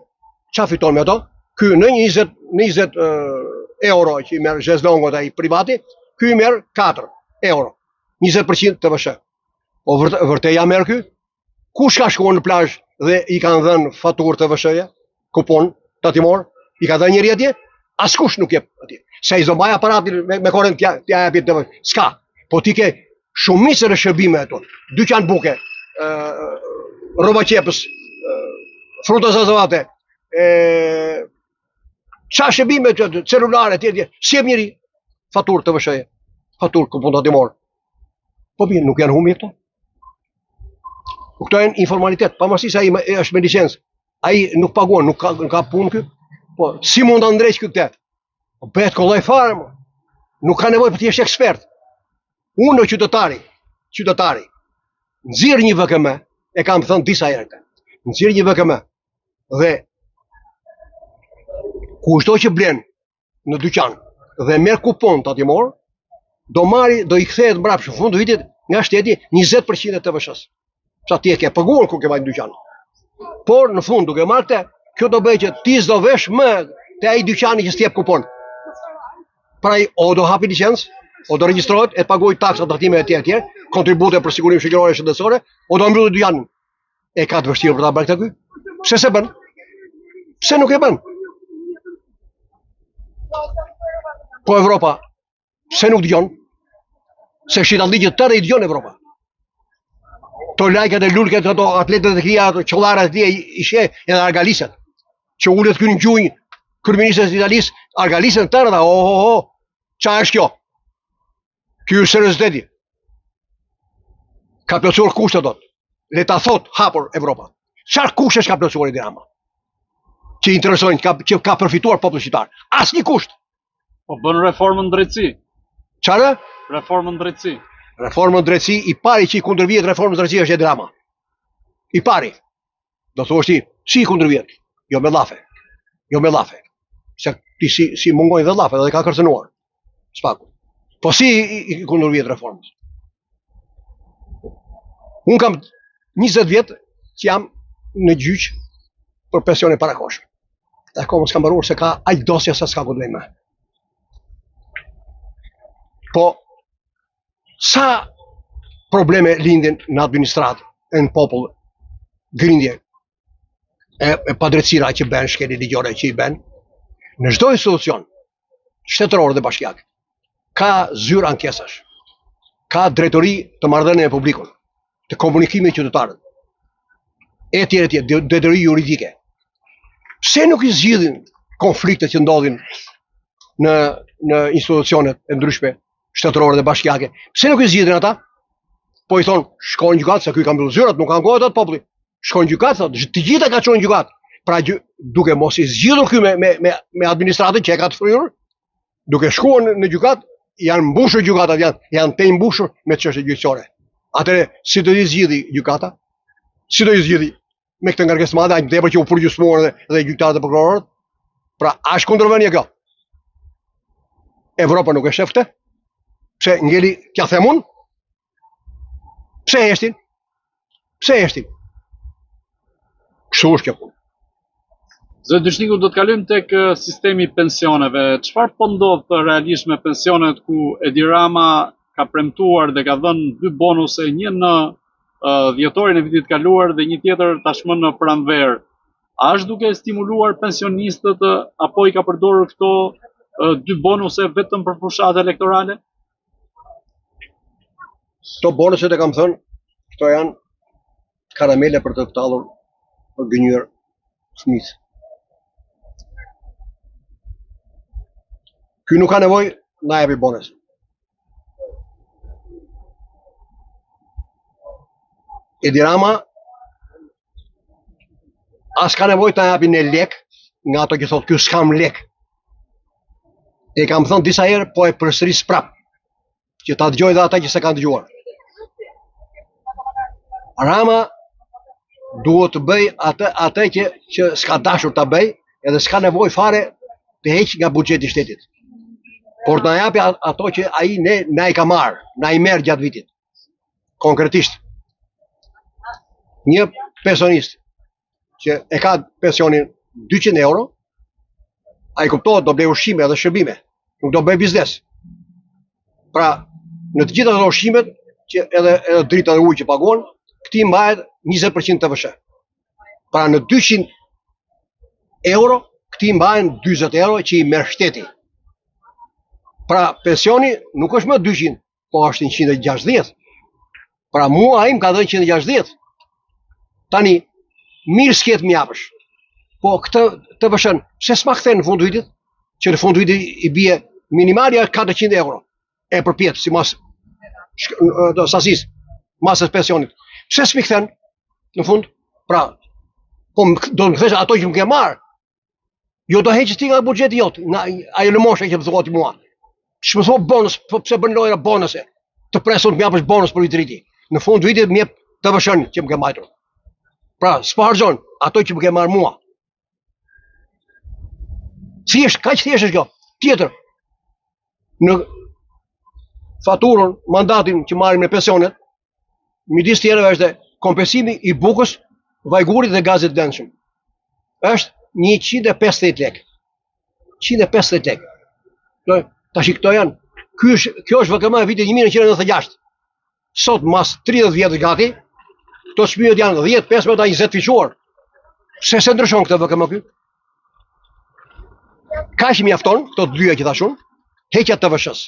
Qa fiton me ato? Ky në 20 euro që i merë zhezdongot ai privati, ky i merë 4 euro. 20% të vëshë. O vërteja merë ky? Kush ka shkuar në plazh dhe i kanë dhënë faturë të vëshëje? Kupon tatimor? I ka dhënë njëri atje? Askush nuk jep atje. Se i zombaj aparatin me korrent t'ja japit të vëshë. S'ka. Po ti ke shumicën e shërbime ato. Dyqan buke, rroba qepës, fruta zazavate, qa shërbime të celulare, si e njëri, fatur të vëshëje, fatur këpun të dimor. Po mirë, nuk janë humje këto. Këto janë informalitet, pavarësisht se ai është me licencë. Ai nuk paguan, nuk ka punë kë. Po si mund ta ndreq këtë? Po bëhet kollaj fare. Nuk ka nevojë për të jesh ekspert. Unë qytetari, nxirr një VKM, e kam thënë disa herë këtë. Nxirr një VKM dhe kushdo që blen në dyqan dhe merr kupon të atimor, do i kthehet mbrapsht në fund të vitit nga shteti 20% e TVSH-s. Sa ti e ke paguar kur ke marrë dyqan. Por në fund duke marrë këtë, kjo do bëjë që ti s'do vesh më te ai dyqani që s'jep kupon. Pra ai o do hapi licencë, o do regjistrohet e pagoj taksa, taktime e tjera, kontribute për sigurim shoqërore e shëndetësore, o do mbyllë dyqanin. E ka të vështirë për ta bërë këtë ky? Pse se bën? Pse nuk e bën? Po Evropa, pse nuk dëgjon? Se shqiptarligjet tërë i dëgjon Evropa. To lajket e lulket, ato atletët e këria, ato qëllarat e këria i she edhe argaliset. Që ullet kënë në gjunjë, kërministës Italisë, argalisën tërë dhe, qa është kjo? Kjo është serioziteti. Ka plotësuar kushtet dot. Le ta thot hapur Evropa. Çfarë kushtesh ka plotësuar Edi Rama? Që interesojnë, që ka përfituar populli shqiptar. Asnjë kusht. Po bën reformën drejtësi. Çfarë? Reformën drejtësi. Reformën drejtësi, i pari që i kundërvjet reformës drejtësi është Edi Rama. I pari. Do thuash ti, si i kundërvjet? Jo me llafe. Jo me llafe. Se ti si mungojnë dhe llafe dhe ka kërcënuar. Spaku. Po si i kundërvjet reformës? Unë kam 20 vjet që jam në gjyq për pensione parakosh. Dhe akoma s'kam mbaruar se ka aq dosje sa s'ka ku të më. Po sa probleme lindin në administratë, në popull, grindje, e padrejtësira që bën, shkeli ligjore që i bën, në çdo institucion shtetëror dhe bashkiak, ka zyrë ankesash, ka drejtori të marrëdhënieve me publikun, të komunikimit me qytetarët, e tjerë, drejtori juridike. Pse nuk i zgjidhin konfliktet që ndodhin në institucionet e ndryshme shtetërore dhe bashkiake? Pse nuk i zgjidhin ata? Po i thon, shkojnë në gjykatë, se ky ka mbyllur zyrat, nuk ankohet atë populli. Shkojnë në gjykatë, thotë, të gjitha ka çuar në gjykatë. Pra duke mos i zgjidhur ky me administratën që e ka të fryrë, duke shkuar në gjykatë, janë mbushur gjykatat, janë të mbushur me çështje gjyqësore. Atëre, si do i zgjidhi gjykata? Si do i zgjidhi? Me këtë ngarkesë madhe, aq tepër që u përgjysmuar dhe gjyqtarët dhe prokurorët? Pra, a është kundërvënie kjo? Evropa nuk e shef këtë? Pse ngeli t'ja them unë? Pse heshtin? Pse heshtin? Kështu është kjo punë. Zë Dyshniku, do të kalojmë tek sistemi i pensioneve. Çfarë po ndodh realisht me pensionet ku Edi Rama ka premtuar dhe ka dhënë 2 bonuse, një në dhjetorin e vitit kaluar dhe një tjetër tashmë në pranverë. A është duke stimuluar pensionistët apo i ka përdorur këto 2 bonuse vetëm për fushat elektorale? Këto bonuset e kam thënë, këto janë karamele për të tallur për gënjur fëmijët. Ky nuk ka nevojë na japi bonus. Edi Rama as ka nevojë ta japi në lek, nga ato që thotë ky s'kam lek. E kam thënë disa herë, po e përsëris prap, që ta dëgjojë dhe ata që s'e kanë dëgjuar. Rama duhet të bëj atë që s'ka dashur ta bëj, edhe s'ka nevojë fare të heq nga buxheti i shtetit. Por na japi ato që ai na i ka marrë, na i merr gjatë vitit. Konkretisht, një pensionist që e ka pensionin 200 euro, ai kuptohet do blej ushqime dhe shërbime, nuk do bëj biznes. Pra, në të gjitha ato ushqimet që edhe drita dhe ujë që paguan, këtij mbahet 20% TVSH. Pra në 200 euro, këtij mbahen 40 euro që i merr shteti. Pra pensioni nuk është më 200, po është 160. Pra mua im ka dhënë 160. Tani, mirë s'ket më japësh. Po këtë të vëshën, pse s'ma kthen në fund vitit? Që në fund vitit i bie minimalja 400 euro. E përpjet, si mas sasis, masës pensionit. Pse s'mi kthen në fund? Pra, po do të më kthesh ato që më ke marrë. Jo do heqës ti nga buxheti jot, nga ajo në moshe që më thua ti mua. Që më thua bonus, po pse bën lojra bonuse? Të presun të më japësh bonus për vitin e ri. Në fund vitit më jep të vëshën që më ke mbajtur. Pra, s'po harxon ato që më ke marrë mua. Thjesht, kaq thjesht është kjo. Tjetër, në faturën, mandatin që marrim në pensionet, midis tjerëve është kompensimi i bukës, vajgurit dhe gazit dënshëm. Është 150 lekë. 150 lekë. Tash këto janë. Kjo është VKM e vitit 1996. Sot mas 30 vjetë gati, këto çmimet janë 10, 15, 20 fiquar. Pse se ndryshon këtë VKM ky? Kaq mjafton këto dyja që thashun, heqja të vëshës.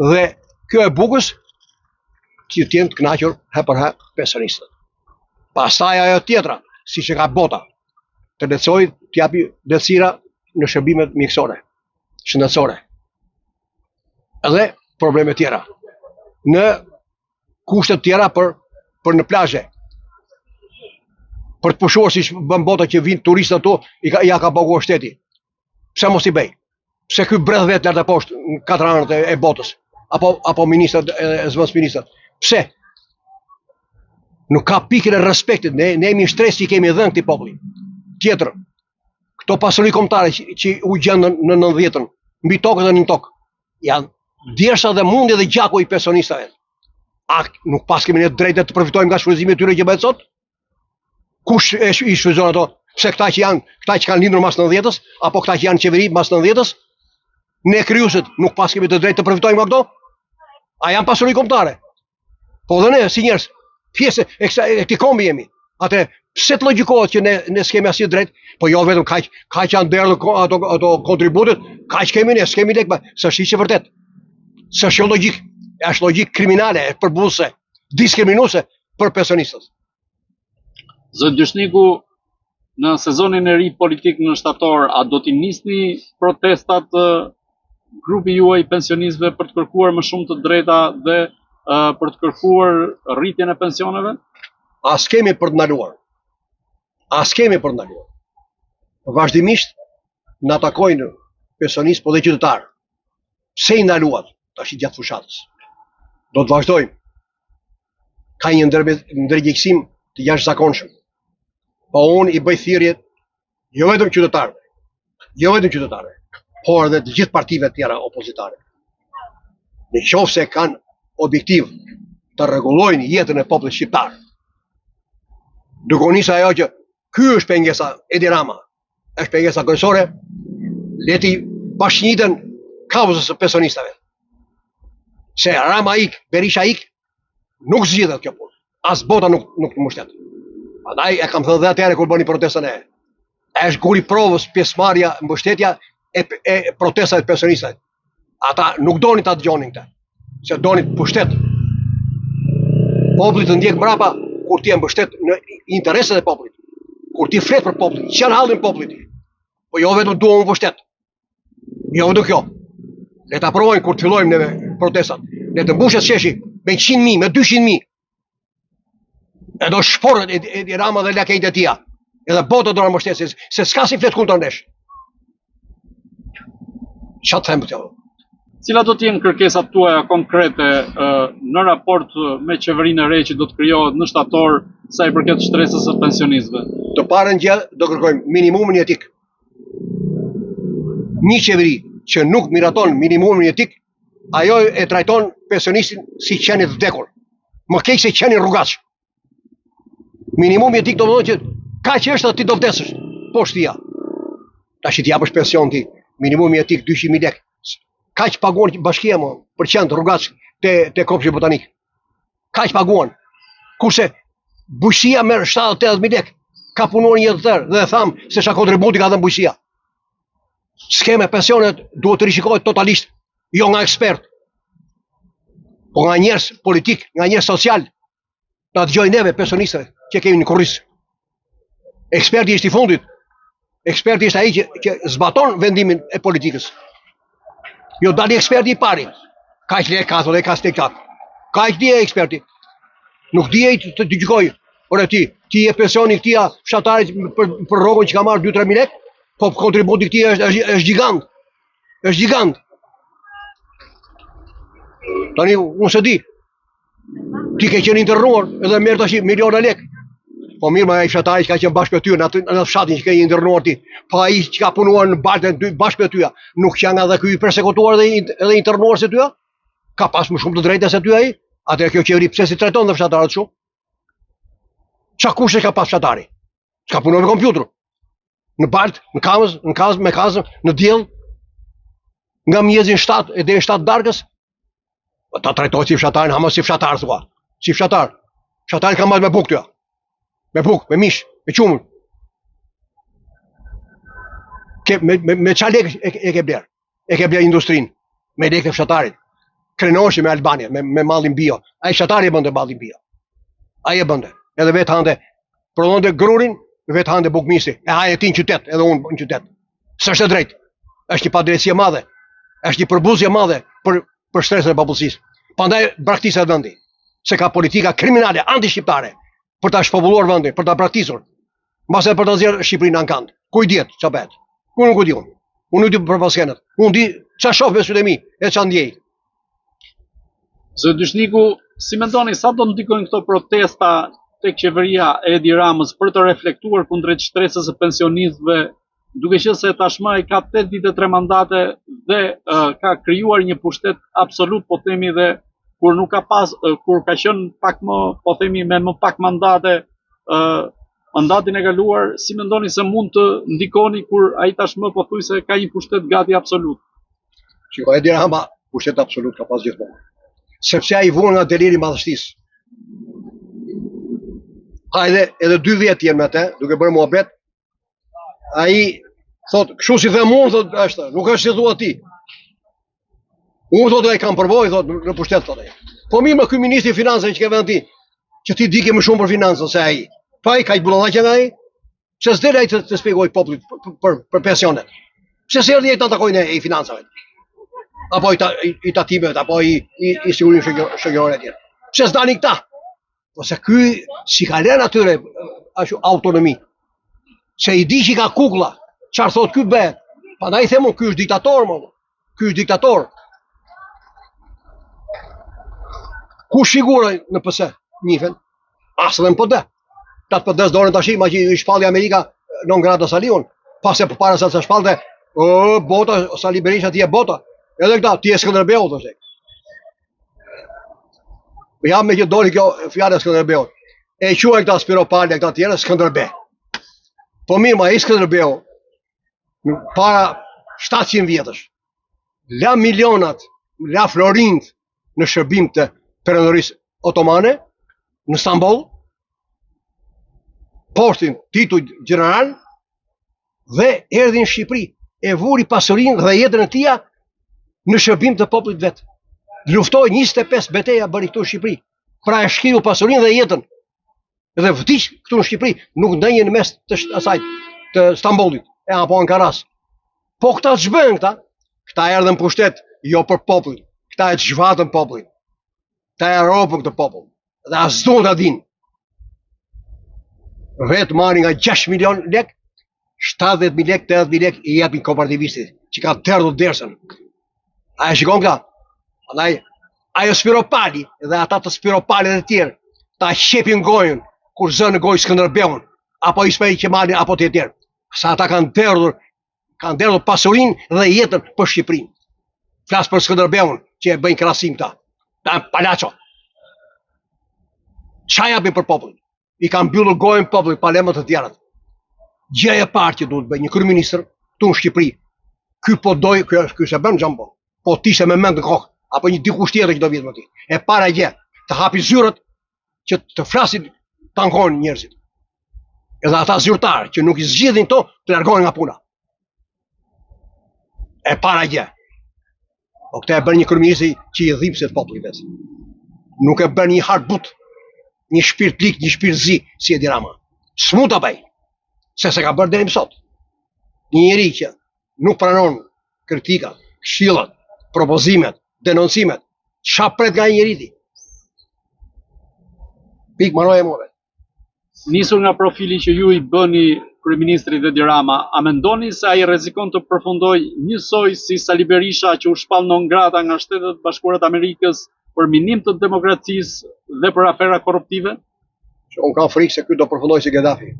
Dhe kjo e bukës që t'jenë të kënaqur he për he pensionistët. Pastaj ajo tjetra, siç e ka bota, të lehtësoj t'japi lehtësira në shërbimet mjekësore, shëndetësore. Edhe probleme tjera. Në kushtet tjera për në plazhe. Për të pushuar siç bën bota që vinë turistë ato, ja ka paguar shteti. Pse mos i bëj? Pse ky bredh vet lart e poshtë në 4 anët e botës? Apo ministrat e zëvendës ministrat? Pse? Nuk ka pikën e respektit, ne jemi stres që i kemi dhënë këtij populli. Tjetër, këto pasuri kombëtare që u gjendën në 90-ën, mbi tokën dhe në tokë, janë djersha dhe mundi dhe gjaku i pensionistëve. A nuk pas kemi ne drejtë të përfitojmë nga shfrytëzimi i tyre që bëhet sot? Kush i shfrytëzon ato? Pse këta që kanë lindur mas 90-s, apo këta që janë qeveri mas 90-s, ne kryuset nuk pas kemi të drejtë të përfitojmë nga këto? A janë pasuri kombëtare? Po dhe ne, si njerëz, pjesë e këtij kombi jemi. Atë pse të logjikohet që ne s'kemi asnjë drejt, po jo vetëm kaq janë derë ato kontributet, kaq kemi ne, s'kemi lek, s'është hiç e vërtet. S'është logjik, është logjik kriminale, përballëse, diskriminuese për pensionistët. Zot Gjyshniku, në sezonin e ri politik në shtator, a do t'i nisni protestat grupi juaj pensionistëve për të kërkuar më shumë të drejta dhe për të kërkuar rritjen e pensioneve? As kemi për të ndaluar. As kemi për të ndaluar. Vazhdimisht na takojnë pensionistë po dhe qytetarë. Pse i ndaluat tash gjatë fushatës? Do të vazhdojmë. Ka një ndërgjegjësim të jashtëzakonshëm. Po unë i bëj thirrje jo vetëm qytetarëve, por edhe të gjithë partive tjera opozitare. Në qoftë se kanë objektiv të rregullojnë jetën e popullit shqiptar. Duke nisë ajo që ky është pengesa Edi Rama, është pengesa kryesore, le të bashkëngjiten kauzës së pensionistëve. Se Rama ik, Berisha ik, nuk zgjidhet kjo punë. As bota nuk mbështet. Prandaj e kam thënë dhe atëherë kur bëni protestën është guri provës pjesëmarrja, mbështetja e protestave të pensionistëve. Ata nuk donin ta dëgjonin këtë, se donin pushtet. Populli të ndjek mbrapa kur ti e mbështet në interesat e popullit, kur ti flet për popullin, që janë hallin popullit. Po jo vetëm duam pushtet. Jo vetëm kjo. Le ta provojnë kur të fillojmë neve protestat. Le të mbushet sheshi me 100.000, me 200.000. E do shporët Edi Rama dhe lakejt e tia. Edhe bota do na mbështesin, se s'ka si flet kundër nesh. Çfarë them këtu? Cilat do të jenë kërkesat tuaja konkrete në raport me qeverinë e re që do të krijohet në shtator sa i përket shtresës së pensionistëve? Të parën gjë do kërkojmë minimumin etik. Një qeveri që nuk miraton minimumin etik, ajo e trajton pensionistin si qenë të vdekur. Më keq se qenë rrugaç. Minimumi etik do të thotë që kaq është aty do vdesësh, po shtia. Tash ti japësh pension ti, minimumi etik 200.000 lekë. Kaq paguan bashkia më për qend rrugaç te kopshti botanik. Kaq paguan. Kurse bujqësia merr 70-80.000 lekë. Ka punuar një jetë tërë dhe tham se çka kontributi ka dhënë bujqësia. Skema e pensionet duhet të rishikohet totalisht, jo nga ekspert, po nga njerëz politik, nga njerëz social, Na dëgjoj neve pensionistëve që kemi në korris. Eksperti është i fundit. Eksperti është ai që zbaton vendimin e politikës. Jo dali eksperti i pari. Kaq le ka thonë ka stektat. Kaq di eksperti. Nuk di të gjykoj. Ora ti e pensioni këtia fshatarit për rrogën që ka marrë 2-3 mijë lekë, po kontributi këtia është gjigant. Është gjigant. Tani unë se di. Ti ke qenë internuar edhe merr tash miliona lekë. Po mirë, ai fshatari që ka qenë bashkë me ty në fshatin që ke internuar ti, po ai që ka punuar në baltën bashkë me ty, nuk janë edhe ky persekutuar edhe internuar se ty? Ka pas më shumë të drejta se ty ai? Atëherë kjo qeveri pse si trajton dhe fshatarët shumë? Qa kushe ka pas fshatari? S'ka punuar me kompjuter? Në baltë, në kazë, në diell, nga mjezin 7 e deri 7 darkës? Ta trajtoj si fshatarin, hama si fshatar thua. Si fshatar. Fshatarin ka marrë me bukë ty. Me bukë, me mish, me qumër. Me qa lekë e ke blerë? E ke blerë industrinë, me lekë të fshatarit. Krenoshi me Albania, me mallin bio. Ai fshatari e bënde mallin bio. Ai e bënde. Edhe vetë hande, prodhonte grurin, vetë hande bukmisi. E hajë ti në qytet, edhe unë në qytet. S'është e drejtë. Është një padrejtësi e madhe. Është një përbuzje e madhe për stresën e popullsisë. Prandaj braktisat vendi. Se ka politika kriminale anti-shqiptare për ta shpopulluar vendin, për ta braktisur. Mbas edhe për ta nxjerrë Shqipërinë në ankand. Ku i diet ç'a bëhet? Unë nuk e di unë. Unë nuk di për paskenat. Unë di ç'a shoh me sytë e mi, e ç'a ndjej. Zoti Dyshniku, si mendoni sa do ndikojnë këto protesta tek qeveria e Edi Ramës për të reflektuar kundrejt shtresës së pensionistëve, duke qenë se tashmë ai ka 8 vite 3 mandate dhe ka krijuar një pushtet absolut, po themi, dhe kur nuk ka pas, kur ka qenë pak më, po themi, me më pak mandate mandatin e kaluar, si mendoni se mund të ndikoni kur ai tashmë pothuajse ka një pushtet gati absolut? Shiko, Edi Rama pushtet absolut ka pas gjithmonë. Sepse ai vuan nga deliri i madhështisë. Hajde, edhe 2 vjet jenë me atë, duke bërë muhabet. Ai thot, kështu si them unë, thot, është, nuk është si thua ti. Unë thot ai kam përvojë, thot, në pushtet thot ai. Po mirë, më ky ministri i financave që ke vënë ti, që ti di ke më shumë për financën se ai. Po ai ka bullallaqe nga ai. Pse s'del ai të shpjegoj popullit për pensionet? Pse s'erdhi ai të takojnë ai financave? Apo i tatimeve, apo i sigurinë shoqërore atje. Pse s'dani këta? Ose ky si ka lënë atyre ashtu autonomi. Se i di që ka kukulla, çfarë thot ky bëhet. Prandaj them ky është diktator, më. Ky është diktator. Ku shiguroj në PS? Njifen. Asë dhe në PD. Ta të PD-s dorën tash, ma që i shpalli Amerika non grata Saliun. Pas e përpara sa të shpallte, bota, Sali Berisha ti e bota. Edhe këta, ti e Skënderbeu, thoshte. Jam me që doli kjo fjale Skënderbeu. E quaj këta Spiropali, këta tjere, Skënderbe. Po mirë, ma i Skënderbeu, para 700 vjetësh, la milionat, la florint në shërbim të Perëndërisë Otomane, në Stamboll, postin titull general, dhe erdhi në Shqipëri, e vuri pasurinë dhe jetën e tija në shërbim të popullit vetë. Luftoi 25 beteja bëri këtu në Shqipëri. Pra e shkiu pasurinë dhe jetën. Dhe vdiq këtu në Shqipëri, nuk ndenjë në mes të asaj të Stambollit, apo Ankaras. Po këta ç'bën këta? Këta erdhën pushtet jo për popull. Këta e zhvatën popullin. Këta e ropën këtë popull. Dhe as do ta dinë. Vetë marrin nga 6 milion lek, 70.000 lek, 80.000 lek i japin kooperativistit, që ka derdhur dersën. A e shikon këta? Andaj, ajo Spiropali dhe ata të Spiropali dhe tjerë, ta shepin gojën, kur zënë gojë Skënderbeun, apo Ismail Qemalin, apo të tjerë. Sa ata kanë derdhur pasurinë dhe jetën për Shqipërinë. Flas për Skënderbeun, që e bëjnë krahasim këta. Ta palaço. Çfarë japin për popullin? I kanë mbyllur gojën popullit pa lemë të tjerat. Gjëja e parë që duhet bëj një kryeministër këtu në Shqipëri. Ky se bën xhambo. Po ti se me mend në kokë, apo një dikush tjetër që do vjet me ti. E para gjë, të hapi zyrët që të flasin, të ankohen njerëzit. Edhe ata zyrtarë që nuk i zgjidhin to, të largohen nga puna. E para gjë. Po këtë e bën një kryeminist që i dhimbset popullit vetë. Nuk e bën një harbut. një shpirtlik, një shpirtëzi si Edi Rama. S'mund ta bëj. Se ka bërë deri më sot. Një njeri që nuk pranon kritikat, këshillat, propozimet, denoncimet, ç'a pret nga një njeri ti? Pik marroj e more. Nisur nga profili që ju i bëni kryeministrit Edi Rama, a mendoni se ai rrezikon të përfundojë njësoj si Sali Berisha që u shpall non grata nga Shtetet Bashkuara të Amerikës për minim të demokracisë dhe për afera korruptive? Unë kam frikë se ky do përfundoj si Gaddafi.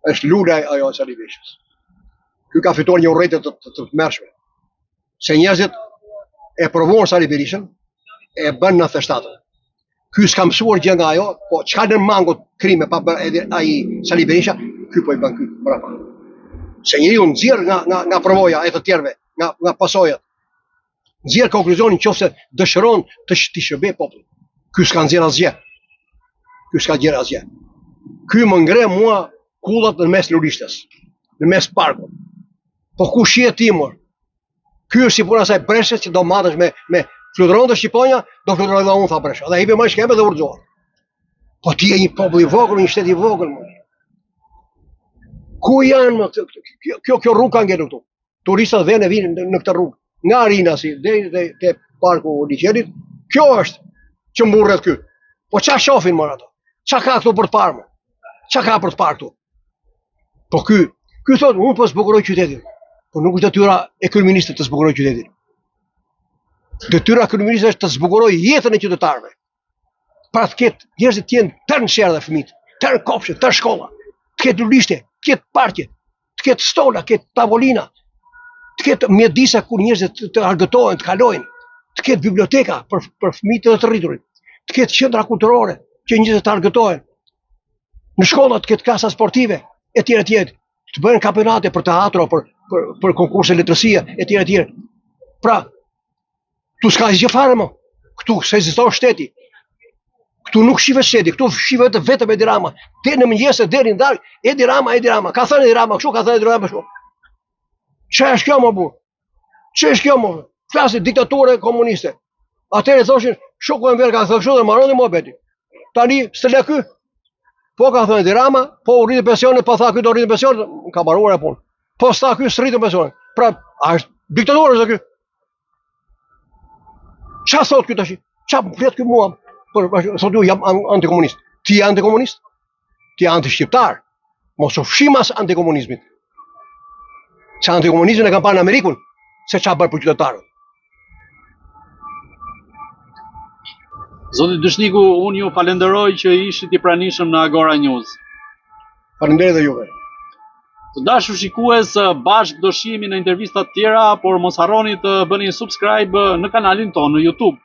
Është lula ajo e Sali Berishës. Ky ka fituar një urrëtie të mërshme. Se njerëzit e provuan Sali Berishën, e bën në 97. Ky s'ka mësuar gjë nga ajo, po çka në mangut krime pa bërë ai Sali Berisha, ky po i bën ky brapa. Se njeriu nxjerr nga provoja e të tjerëve, nga pasojat. Nxjerr konkluzionin nëse dëshiron të shërbejë popullin. Ky s'ka nxjerr asgjë. Ky më ngre mua kullat në mes lulishtes, në mes parkut. Po ku shihet timur? Ky është si puna asaj breshës që do matesh me fluturon të Shqiponja, do fluturoj dhe unë, tha Bresha. Dhe hipe më shkembe dhe urxohet. Po ti je një popull i vogël, një shtet i vogël. Ku janë më kjo rrugë ka ngjerë këtu? Turistat vjen vinë në këtë rrugë. Nga Arinasi deri te parku Liçenit. Kjo është që mburret ky. Po ç'a shohin më ato? Ç'a ka këtu për të parë më? Ç'a ka për të parë këtu? Po ky thotë unë po zbukuroj qytetin. Po nuk është detyra e kryeministit të zbukuroj qytetin. Detyra e kryeministit është të zbukuroj jetën e qytetarëve. Pra të ketë njerëzit të jenë tërë në sherrë dhe fëmijët, tërë kopshte, tërë shkolla, të ketë lulishte, të ketë parqe, të ketë stola, të ketë tavolina, të ketë mjedisa ku njerëzit të argëtohen, të kalojnë, të ketë biblioteka për fëmijët e të rriturit, të ketë qendra kulturore që njerëzit të argëtohen. Në shkolla të ketë klasa sportive, etj. Të bëhen kampionate për teatro, për konkurse letrësie, etj. Pra, këtu s'ka asgjë fare më. Këtu s'ekziston shteti. Këtu nuk shihet shteti, këtu shihet vetëm Edi Rama. Deri në mëngjes deri në darkë, Edi Rama. Ka thënë Edi Rama kështu, ka thënë Edi Rama kështu. Ç'është kjo më burr? Ç'është kjo më? Flasin diktaturë komuniste. Atëherë thoshin, shoku Enver ka thënë kështu dhe marroni muhabetin. Tani s'të lë ky. Po ka thënë Edi Rama, po u rritë pensionet, po tha ky do rritë pensionet, ka mbaruar e punë. Po sta ky s'rritë pensionet. Pra, a është diktaturë është ky? Ç'a thot ky tash? Ç'a flet ky mua? Thotë ju jam antikomunist. Ti je antikomunist? Ti je antishqiptar. Mos u fshim as antikomunizmit. Se antikomunizmin e kanë parë në Amerikun, se ç'a bërë për qytetarët. Zoti Dyshniku, unë ju falenderoj që ishit i pranishëm në Agora News. Faleminderit dhe juve. Të dashur shikues, bashkë do shihemi në intervista të tjera, por mos harroni të bëni subscribe në kanalin tonë në YouTube.